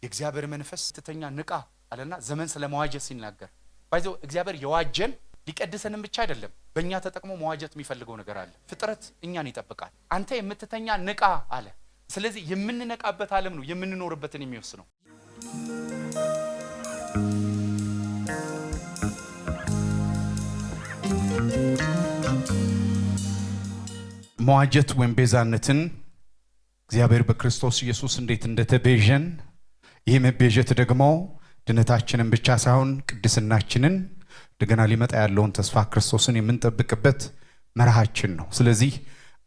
የእግዚአብሔር መንፈስ ትተኛ ንቃ አለና ዘመን ስለመዋጀት ሲናገር ባይዘው እግዚአብሔር የዋጀን ሊቀድሰንም ብቻ አይደለም በእኛ ተጠቅሞ መዋጀት የሚፈልገው ነገር አለ። ፍጥረት እኛን ይጠብቃል። አንተ የምትተኛ ንቃ አለ። ስለዚህ የምንነቃበት ዓለም ነው የምንኖርበትን የሚወስነው። መዋጀት ወይም ቤዛነትን እግዚአብሔር በክርስቶስ ኢየሱስ እንዴት እንደተቤዠን ይህ መቤዠት ደግሞ ድነታችንን ብቻ ሳይሆን ቅድስናችንን እንደገና ሊመጣ ያለውን ተስፋ ክርስቶስን የምንጠብቅበት መርሃችን ነው። ስለዚህ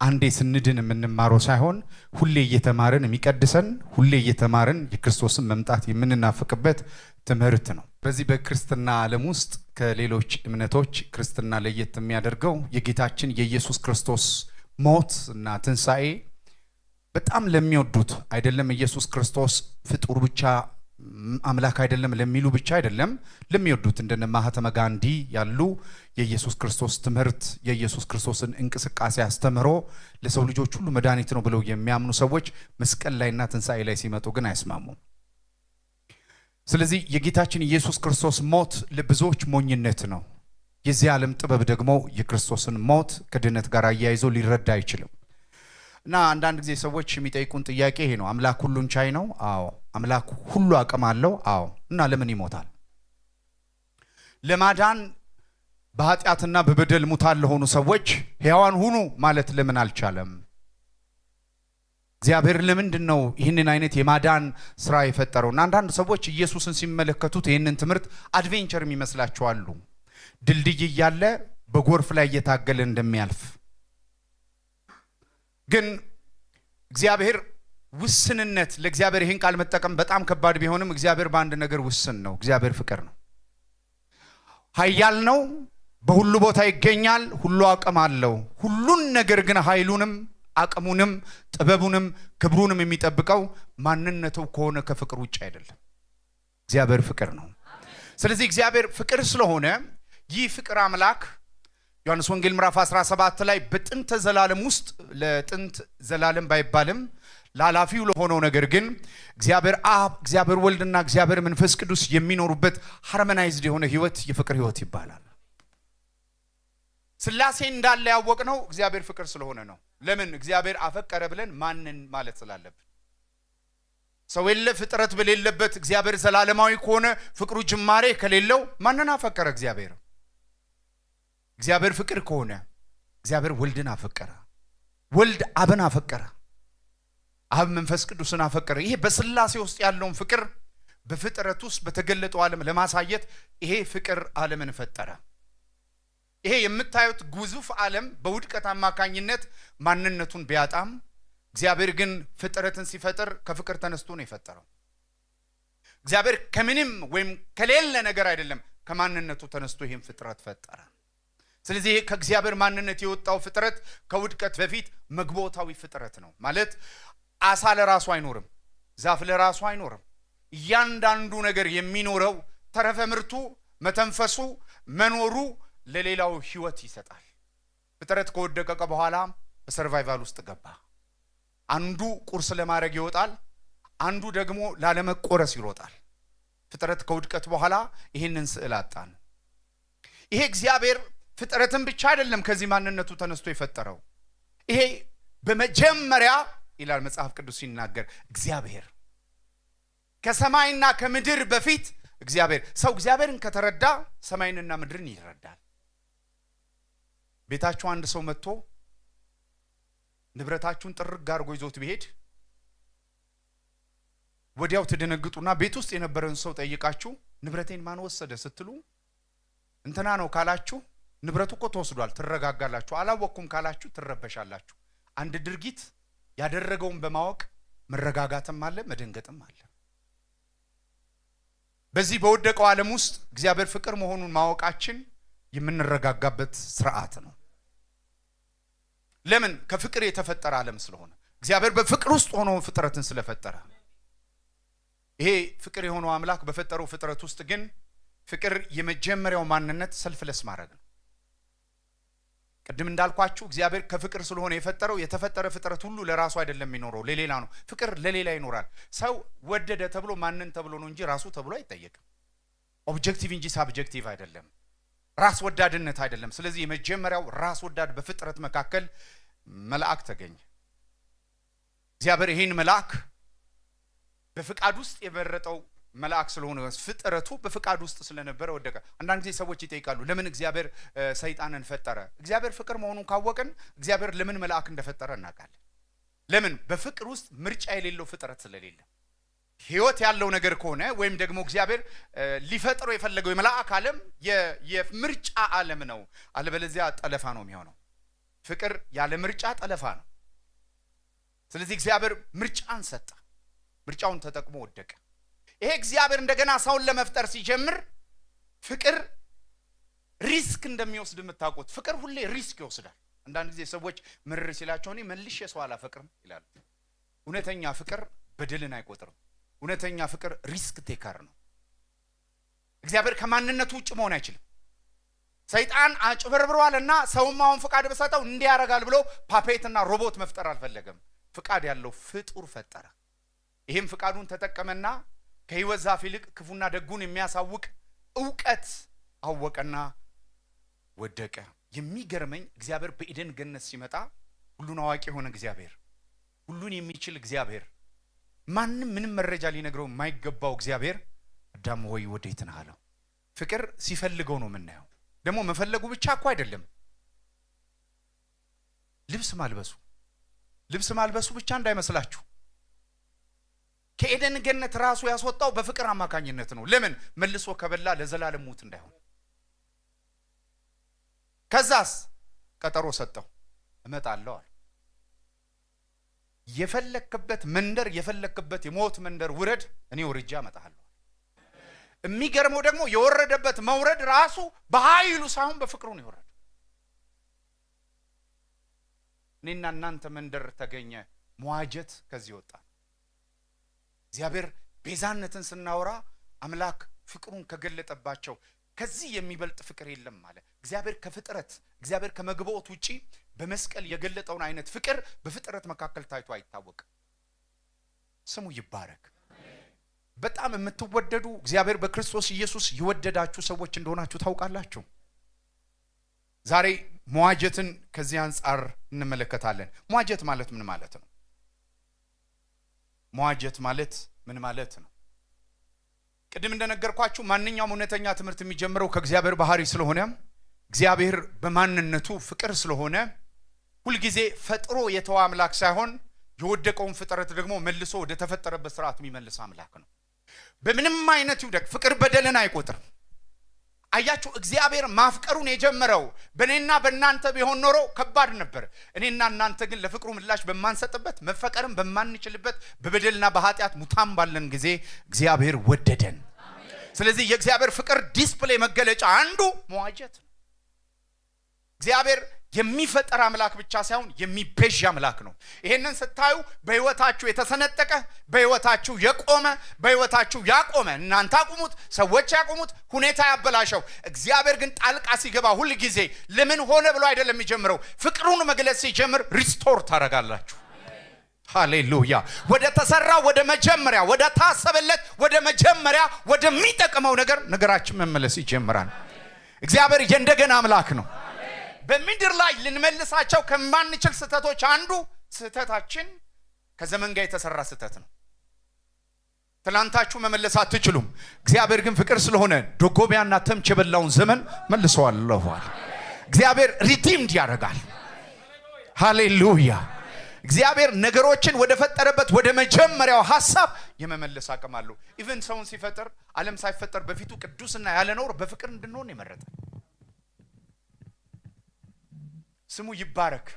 አንዴ ስንድን የምንማረው ሳይሆን ሁሌ እየተማርን የሚቀድሰን ሁሌ እየተማርን የክርስቶስን መምጣት የምንናፍቅበት ትምህርት ነው። በዚህ በክርስትና ዓለም ውስጥ ከሌሎች እምነቶች ክርስትና ለየት የሚያደርገው የጌታችን የኢየሱስ ክርስቶስ ሞት እና ትንሣኤ በጣም ለሚወዱት አይደለም። ኢየሱስ ክርስቶስ ፍጡር ብቻ አምላክ አይደለም ለሚሉ ብቻ አይደለም፣ ለሚወዱት እንደነ ማህተመ ጋንዲ ያሉ የኢየሱስ ክርስቶስ ትምህርት የኢየሱስ ክርስቶስን እንቅስቃሴ አስተምሮ ለሰው ልጆች ሁሉ መድኃኒት ነው ብለው የሚያምኑ ሰዎች መስቀል ላይና ትንሣኤ ላይ ሲመጡ ግን አይስማሙም። ስለዚህ የጌታችን ኢየሱስ ክርስቶስ ሞት ለብዙዎች ሞኝነት ነው። የዚህ ዓለም ጥበብ ደግሞ የክርስቶስን ሞት ከድነት ጋር አያይዞ ሊረዳ አይችልም። እና አንዳንድ ጊዜ ሰዎች የሚጠይቁን ጥያቄ ይሄ ነው። አምላክ ሁሉን ቻይ ነው? አዎ። አምላክ ሁሉ አቅም አለው? አዎ። እና ለምን ይሞታል? ለማዳን በኃጢአትና በበደል ሙታን ለሆኑ ሰዎች ሕያዋን ሁኑ ማለት ለምን አልቻለም? እግዚአብሔር ለምንድን ነው ይህንን አይነት የማዳን ስራ የፈጠረው? እና አንዳንድ ሰዎች ኢየሱስን ሲመለከቱት ይህንን ትምህርት አድቬንቸር የሚመስላቸው አሉ። ድልድይ እያለ በጎርፍ ላይ እየታገለ እንደሚያልፍ። ግን እግዚአብሔር ውስንነት ለእግዚአብሔር ይህን ቃል መጠቀም በጣም ከባድ ቢሆንም እግዚአብሔር በአንድ ነገር ውስን ነው። እግዚአብሔር ፍቅር ነው። ኃያል ነው። በሁሉ ቦታ ይገኛል። ሁሉ አቅም አለው። ሁሉን ነገር ግን ኃይሉንም አቅሙንም ጥበቡንም ክብሩንም የሚጠብቀው ማንነቱ ከሆነ ከፍቅር ውጭ አይደለም። እግዚአብሔር ፍቅር ነው። ስለዚህ እግዚአብሔር ፍቅር ስለሆነ ይህ ፍቅር አምላክ ዮሐንስ ወንጌል ምዕራፍ 17 ላይ በጥንተ ዘላለም ውስጥ ለጥንት ዘላለም ባይባልም ላላፊው ለሆነው ነገር ግን እግዚአብሔር አብ እግዚአብሔር ወልድና እግዚአብሔር መንፈስ ቅዱስ የሚኖሩበት ሃርሞናይዝድ የሆነ ህይወት የፍቅር ህይወት ይባላል። ስላሴ እንዳለ ያወቅነው እግዚአብሔር ፍቅር ስለሆነ ነው። ለምን እግዚአብሔር አፈቀረ ብለን ማንን ማለት ስላለብን። ሰው የለ ፍጥረት በሌለበት እግዚአብሔር ዘላለማዊ ከሆነ ፍቅሩ ጅማሬ ከሌለው ማንን አፈቀረ? እግዚአብሔር ፍቅር ከሆነ እግዚአብሔር ወልድን አፈቀረ፣ ወልድ አብን አፈቀረ፣ አብ መንፈስ ቅዱስን አፈቀረ። ይሄ በስላሴ ውስጥ ያለውን ፍቅር በፍጥረት ውስጥ በተገለጠው ዓለም ለማሳየት ይሄ ፍቅር ዓለምን ፈጠረ። ይሄ የምታዩት ግዙፍ ዓለም በውድቀት አማካኝነት ማንነቱን ቢያጣም እግዚአብሔር ግን ፍጥረትን ሲፈጥር ከፍቅር ተነስቶ ነው የፈጠረው። እግዚአብሔር ከምንም ወይም ከሌለ ነገር አይደለም፣ ከማንነቱ ተነስቶ ይሄን ፍጥረት ፈጠረ። ስለዚህ ከእግዚአብሔር ማንነት የወጣው ፍጥረት ከውድቀት በፊት መግቦታዊ ፍጥረት ነው ማለት አሳ ለራሱ አይኖርም፣ ዛፍ ለራሱ አይኖርም። እያንዳንዱ ነገር የሚኖረው ተረፈ ምርቱ መተንፈሱ መኖሩ ለሌላው ህይወት ይሰጣል። ፍጥረት ከወደቀ በኋላ በሰርቫይቫል ውስጥ ገባ። አንዱ ቁርስ ለማድረግ ይወጣል፣ አንዱ ደግሞ ላለመቆረስ ይሮጣል። ፍጥረት ከውድቀት በኋላ ይህንን ስዕል አጣን። ይሄ እግዚአብሔር ፍጥረትን ብቻ አይደለም ከዚህ ማንነቱ ተነስቶ የፈጠረው። ይሄ በመጀመሪያ ይላል መጽሐፍ ቅዱስ ሲናገር እግዚአብሔር ከሰማይና ከምድር በፊት እግዚአብሔር ሰው እግዚአብሔርን ከተረዳ ሰማይንና ምድርን ይረዳል። ቤታችሁ አንድ ሰው መጥቶ ንብረታችሁን ጥርግ አድርጎ ይዞት ቢሄድ ወዲያው ትደነግጡና ቤት ውስጥ የነበረን ሰው ጠይቃችሁ ንብረቴን ማን ወሰደ ስትሉ እንትና ነው ካላችሁ ንብረቱ እኮ ተወስዷል ትረጋጋላችሁ። አላወኩም ካላችሁ ትረበሻላችሁ። አንድ ድርጊት ያደረገውን በማወቅ መረጋጋትም አለ መደንገጥም አለ። በዚህ በወደቀው ዓለም ውስጥ እግዚአብሔር ፍቅር መሆኑን ማወቃችን የምንረጋጋበት ስርዓት ነው። ለምን? ከፍቅር የተፈጠረ ዓለም ስለሆነ እግዚአብሔር በፍቅር ውስጥ ሆኖ ፍጥረትን ስለፈጠረ። ይሄ ፍቅር የሆነው አምላክ በፈጠረው ፍጥረት ውስጥ ግን ፍቅር የመጀመሪያው ማንነት ሰልፍለስ ማድረግ ነው። ቅድም እንዳልኳችሁ እግዚአብሔር ከፍቅር ስለሆነ የፈጠረው የተፈጠረ ፍጥረት ሁሉ ለራሱ አይደለም የሚኖረው ለሌላ ነው። ፍቅር ለሌላ ይኖራል። ሰው ወደደ ተብሎ ማንን ተብሎ ነው እንጂ ራሱ ተብሎ አይጠየቅም። ኦብጀክቲቭ እንጂ ሳብጀክቲቭ አይደለም። ራስ ወዳድነት አይደለም። ስለዚህ የመጀመሪያው ራስ ወዳድ በፍጥረት መካከል መልአክ ተገኘ። እግዚአብሔር ይሄን መልአክ በፍቃድ ውስጥ የመረጠው መልአክ ስለሆነ ፍጥረቱ በፍቃድ ውስጥ ስለነበረ ወደቀ። አንዳንድ ጊዜ ሰዎች ይጠይቃሉ ለምን እግዚአብሔር ሰይጣንን ፈጠረ? እግዚአብሔር ፍቅር መሆኑን ካወቅን እግዚአብሔር ለምን መልአክ እንደፈጠረ እናውቃለን። ለምን? በፍቅር ውስጥ ምርጫ የሌለው ፍጥረት ስለሌለ። ህይወት ያለው ነገር ከሆነ ወይም ደግሞ እግዚአብሔር ሊፈጥረው የፈለገው የመላእክ ዓለም የምርጫ ዓለም ነው። አለበለዚያ ጠለፋ ነው የሚሆነው። ፍቅር ያለ ምርጫ ጠለፋ ነው። ስለዚህ እግዚአብሔር ምርጫን ሰጠ። ምርጫውን ተጠቅሞ ወደቀ። ይሄ እግዚአብሔር እንደገና ሰውን ለመፍጠር ሲጀምር ፍቅር ሪስክ እንደሚወስድ የምታውቁት። ፍቅር ሁሌ ሪስክ ይወስዳል። አንዳንድ ጊዜ ሰዎች ምርር ሲላቸው እኔ መልሼ ሰው አላፈቅርም ይላሉ። እውነተኛ ፍቅር በደልን አይቆጥርም። እውነተኛ ፍቅር ሪስክ ቴከር ነው። እግዚአብሔር ከማንነቱ ውጭ መሆን አይችልም። ሰይጣን አጭበርብሯልና ሰውም አሁን ፍቃድ በሰጠው እንዲያረጋል ብሎ ፓፔትና ሮቦት መፍጠር አልፈለገም። ፍቃድ ያለው ፍጡር ፈጠረ። ይሄም ፍቃዱን ተጠቀመና ከሕይወት ዛፍ ይልቅ ክፉና ደጉን የሚያሳውቅ ዕውቀት አወቀና ወደቀ። የሚገርመኝ እግዚአብሔር በኤደን ገነት ሲመጣ ሁሉን አዋቂ የሆነ እግዚአብሔር፣ ሁሉን የሚችል እግዚአብሔር፣ ማንም ምንም መረጃ ሊነግረው የማይገባው እግዚአብሔር አዳም ሆይ ወዴት ነህ አለው። ፍቅር ሲፈልገው ነው የምናየው። ደግሞ መፈለጉ ብቻ እኮ አይደለም፣ ልብስ ማልበሱ ብቻ እንዳይመስላችሁ። ከኤደን ገነት ራሱ ያስወጣው በፍቅር አማካኝነት ነው። ለምን? መልሶ ከበላ ለዘላለም ሞት እንዳይሆን። ከዛስ ቀጠሮ ሰጠው። እመጣለሁ አለ። የፈለክበት መንደር፣ የፈለክበት የሞት መንደር ውረድ፣ እኔ ወርጃ እመጣለሁ። የሚገርመው ደግሞ የወረደበት መውረድ ራሱ በኃይሉ ሳይሆን በፍቅሩ ነው የወረደው። እኔና እናንተ መንደር ተገኘ። መዋጀት ከዚህ ወጣ። እግዚአብሔር ቤዛነትን ስናወራ አምላክ ፍቅሩን ከገለጠባቸው ከዚህ የሚበልጥ ፍቅር የለም ማለት። እግዚአብሔር ከፍጥረት እግዚአብሔር ከመግቦት ውጪ በመስቀል የገለጠውን አይነት ፍቅር በፍጥረት መካከል ታይቶ አይታወቅም። ስሙ ይባረክ። በጣም የምትወደዱ እግዚአብሔር በክርስቶስ ኢየሱስ የወደዳችሁ ሰዎች እንደሆናችሁ ታውቃላችሁ። ዛሬ መዋጀትን ከዚህ አንፃር እንመለከታለን። መዋጀት ማለት ምን ማለት ነው? መዋጀት ማለት ምን ማለት ነው? ቅድም እንደነገርኳችሁ ማንኛውም እውነተኛ ትምህርት የሚጀምረው ከእግዚአብሔር ባህሪ ስለሆነ እግዚአብሔር በማንነቱ ፍቅር ስለሆነ ሁልጊዜ ፈጥሮ የተወ አምላክ ሳይሆን የወደቀውን ፍጥረት ደግሞ መልሶ ወደ ተፈጠረበት ስርዓት የሚመልስ አምላክ ነው። በምንም አይነት ይውደቅ ፍቅር በደልን አይቆጥርም። አያችሁ፣ እግዚአብሔር ማፍቀሩን የጀመረው በእኔና በእናንተ ቢሆን ኖሮ ከባድ ነበር። እኔና እናንተ ግን ለፍቅሩ ምላሽ በማንሰጥበት መፈቀርም በማንችልበት በበደልና በኃጢአት ሙታን ባለን ጊዜ እግዚአብሔር ወደደን። ስለዚህ የእግዚአብሔር ፍቅር ዲስፕሌይ መገለጫ አንዱ መዋጀት ነው። እግዚአብሔር የሚፈጠር አምላክ ብቻ ሳይሆን የሚቤዥ አምላክ ነው። ይሄንን ስታዩ በህይወታችሁ የተሰነጠቀ በህይወታችሁ የቆመ በህይወታችሁ ያቆመ እናንተ አቁሙት፣ ሰዎች ያቁሙት፣ ሁኔታ ያበላሸው እግዚአብሔር ግን ጣልቃ ሲገባ ሁሉ ጊዜ ለምን ሆነ ብሎ አይደለም የሚጀምረው። ፍቅሩን መግለጽ ሲጀምር ሪስቶር ታረጋላችሁ። ሃሌሉያ! ወደ ተሰራ ወደ መጀመሪያ ወደ ታሰበለት ወደ መጀመሪያ ወደሚጠቅመው ነገራችን መመለስ ይጀምራል። እግዚአብሔር የእንደገና አምላክ ነው። በምድር ላይ ልንመልሳቸው ከማንችል ስህተቶች አንዱ ስህተታችን ከዘመን ጋር የተሰራ ስህተት ነው። ትላንታችሁ መመለስ አትችሉም። እግዚአብሔር ግን ፍቅር ስለሆነ ዶጎቢያና ተምች የበላውን ዘመን መልሰዋለሁ። እግዚአብሔር ሪዲምድ ያደርጋል። ሃሌሉያ! እግዚአብሔር ነገሮችን ወደ ፈጠረበት ወደ መጀመሪያው ሐሳብ የመመለስ አቅም አለው። ኢቭን ሰውን ሲፈጥር ዓለም ሳይፈጠር በፊቱ ቅዱስና ያለ ነውር በፍቅር እንድንሆን የመረጠ ስሙ ይባረክ።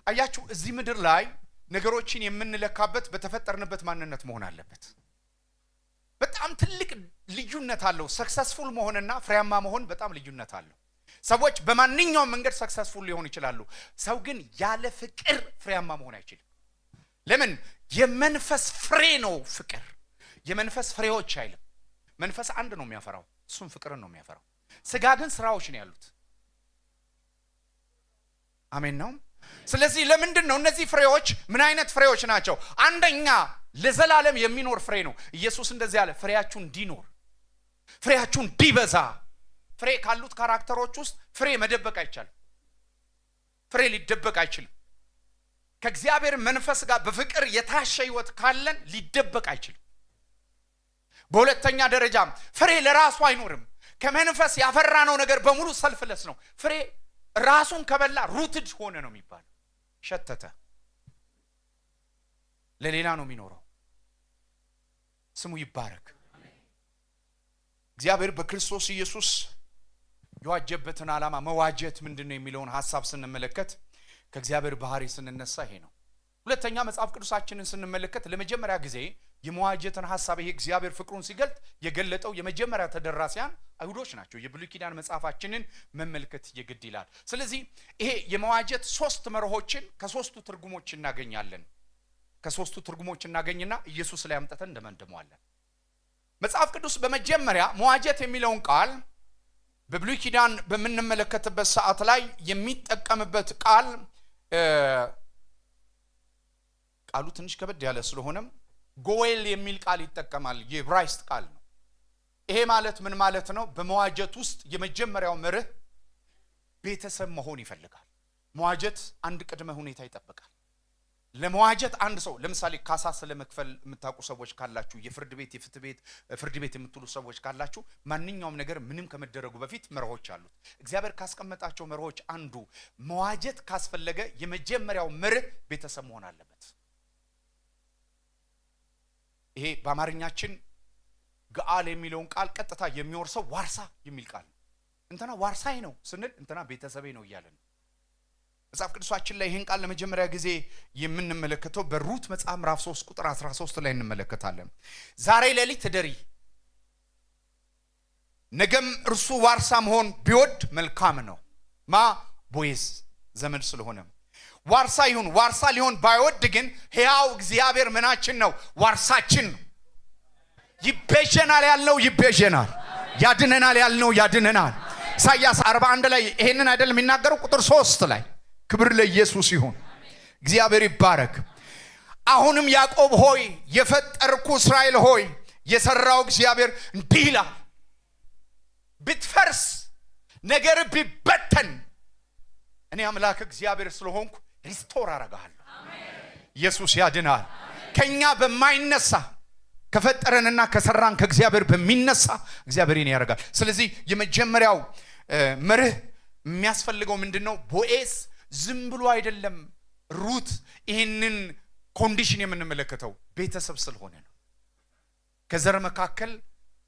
አያችሁ፣ እዚህ ምድር ላይ ነገሮችን የምንለካበት በተፈጠርንበት ማንነት መሆን አለበት። በጣም ትልቅ ልዩነት አለው። ሰክሰስፉል መሆንና ፍሬያማ መሆን በጣም ልዩነት አለው። ሰዎች በማንኛውም መንገድ ሰክሰስፉል ሊሆኑ ይችላሉ። ሰው ግን ያለ ፍቅር ፍሬያማ መሆን አይችልም። ለምን? የመንፈስ ፍሬ ነው ፍቅር። የመንፈስ ፍሬዎች አይልም። መንፈስ አንድ ነው የሚያፈራው፣ እሱም ፍቅርን ነው የሚያፈራው። ስጋ ግን ስራዎች ነው ያሉት። አሜን ነው። ስለዚህ ለምንድን ነው እነዚህ ፍሬዎች ምን አይነት ፍሬዎች ናቸው? አንደኛ ለዘላለም የሚኖር ፍሬ ነው። ኢየሱስ እንደዚህ ያለ ፍሬያችሁ እንዲኖር ፍሬያችሁ እንዲበዛ። ፍሬ ካሉት ካራክተሮች ውስጥ ፍሬ መደበቅ አይቻልም። ፍሬ ሊደበቅ አይችልም። ከእግዚአብሔር መንፈስ ጋር በፍቅር የታሸ ህይወት ካለን ሊደበቅ አይችልም። በሁለተኛ ደረጃ ፍሬ ለራሱ አይኖርም። ከመንፈስ ያፈራነው ነገር በሙሉ ሰልፍለስ ነው። ፍሬ ራሱን ከበላ ሩትድ ሆነ ነው የሚባለው። ሸተተ፣ ለሌላ ነው የሚኖረው። ስሙ ይባረክ። እግዚአብሔር በክርስቶስ ኢየሱስ የዋጀበትን ዓላማ መዋጀት ምንድነው የሚለውን ሐሳብ ስንመለከት ከእግዚአብሔር ባህሪ ስንነሳ ይሄ ነው። ሁለተኛ መጽሐፍ ቅዱሳችንን ስንመለከት ለመጀመሪያ ጊዜ የመዋጀትን ሐሳብ ይሄ እግዚአብሔር ፍቅሩን ሲገልጥ የገለጠው የመጀመሪያ ተደራሲያን አይሁዶች ናቸው። የብሉይ ኪዳን መጽሐፋችንን መመልከት ይግድ ይላል። ስለዚህ ይሄ የመዋጀት ሶስት መርሆችን ከሶስቱ ትርጉሞች እናገኛለን። ከሶስቱ ትርጉሞች እናገኝና ኢየሱስ ላይ አምጥተን እንደመንደመዋለን። መጽሐፍ ቅዱስ በመጀመሪያ መዋጀት የሚለውን ቃል በብሉይ ኪዳን በምንመለከትበት ሰዓት ላይ የሚጠቀምበት ቃል ቃሉ ትንሽ ከበድ ያለ ስለሆነም ጎዌል የሚል ቃል ይጠቀማል። የዕብራይስጥ ቃል ነው። ይሄ ማለት ምን ማለት ነው? በመዋጀት ውስጥ የመጀመሪያው መርህ ቤተሰብ መሆን ይፈልጋል። መዋጀት አንድ ቅድመ ሁኔታ ይጠብቃል። ለመዋጀት አንድ ሰው ለምሳሌ ካሳ ስለመክፈል የምታውቁ ሰዎች ካላችሁ፣ የፍርድ ቤት ፍርድ ቤት የምትሉ ሰዎች ካላችሁ፣ ማንኛውም ነገር ምንም ከመደረጉ በፊት መርሆች አሉት። እግዚአብሔር ካስቀመጣቸው መርሆች አንዱ መዋጀት ካስፈለገ የመጀመሪያው መርህ ቤተሰብ መሆን አለበት። ይሄ በአማርኛችን ገአል የሚለውን ቃል ቀጥታ የሚወርሰው ዋርሳ የሚል ቃል ነው። እንትና ዋርሳይ ነው ስንል እንትና ቤተሰቤ ነው እያለን። መጽሐፍ ቅዱሳችን ላይ ይሄን ቃል ለመጀመሪያ ጊዜ የምንመለከተው በሩት መጽሐፍ ምዕራፍ 3 ቁጥር 13 ላይ እንመለከታለን። ዛሬ ሌሊት ትደሪ፣ ነገም እርሱ ዋርሳ መሆን ቢወድ መልካም ነው። ቦዔዝ ዘመድ ስለሆነ ዋርሳ ይሁን። ዋርሳ ሊሆን ባይወድ ግን ሕያው እግዚአብሔር ምናችን ነው? ዋርሳችን ነው። ይቤዠናል ያልነው ይቤዠናል፣ ያድነናል ያልነው ያድነናል። ኢሳይያስ 41 ላይ ይሄንን አይደል የሚናገረው? ቁጥር 3 ላይ ክብር ለኢየሱስ ይሁን፣ እግዚአብሔር ይባረክ። አሁንም ያዕቆብ ሆይ የፈጠርኩ እስራኤል ሆይ የሰራው እግዚአብሔር እንዲህ ይላል፣ ብትፈርስ ነገር ቢበተን እኔ አምላክ እግዚአብሔር ስለሆንኩ ሪስቶር አረጋለሁ። ኢየሱስ ያድናል። ከኛ በማይነሳ ከፈጠረንና ከሰራን ከእግዚአብሔር በሚነሳ እግዚአብሔርን ያረጋል። ስለዚህ የመጀመሪያው መርህ የሚያስፈልገው ምንድነው? ቦዔዝ ዝም ብሎ አይደለም ሩት ይህንን ኮንዲሽን የምንመለከተው ቤተሰብ ስለሆነ ነው። ከዘር መካከል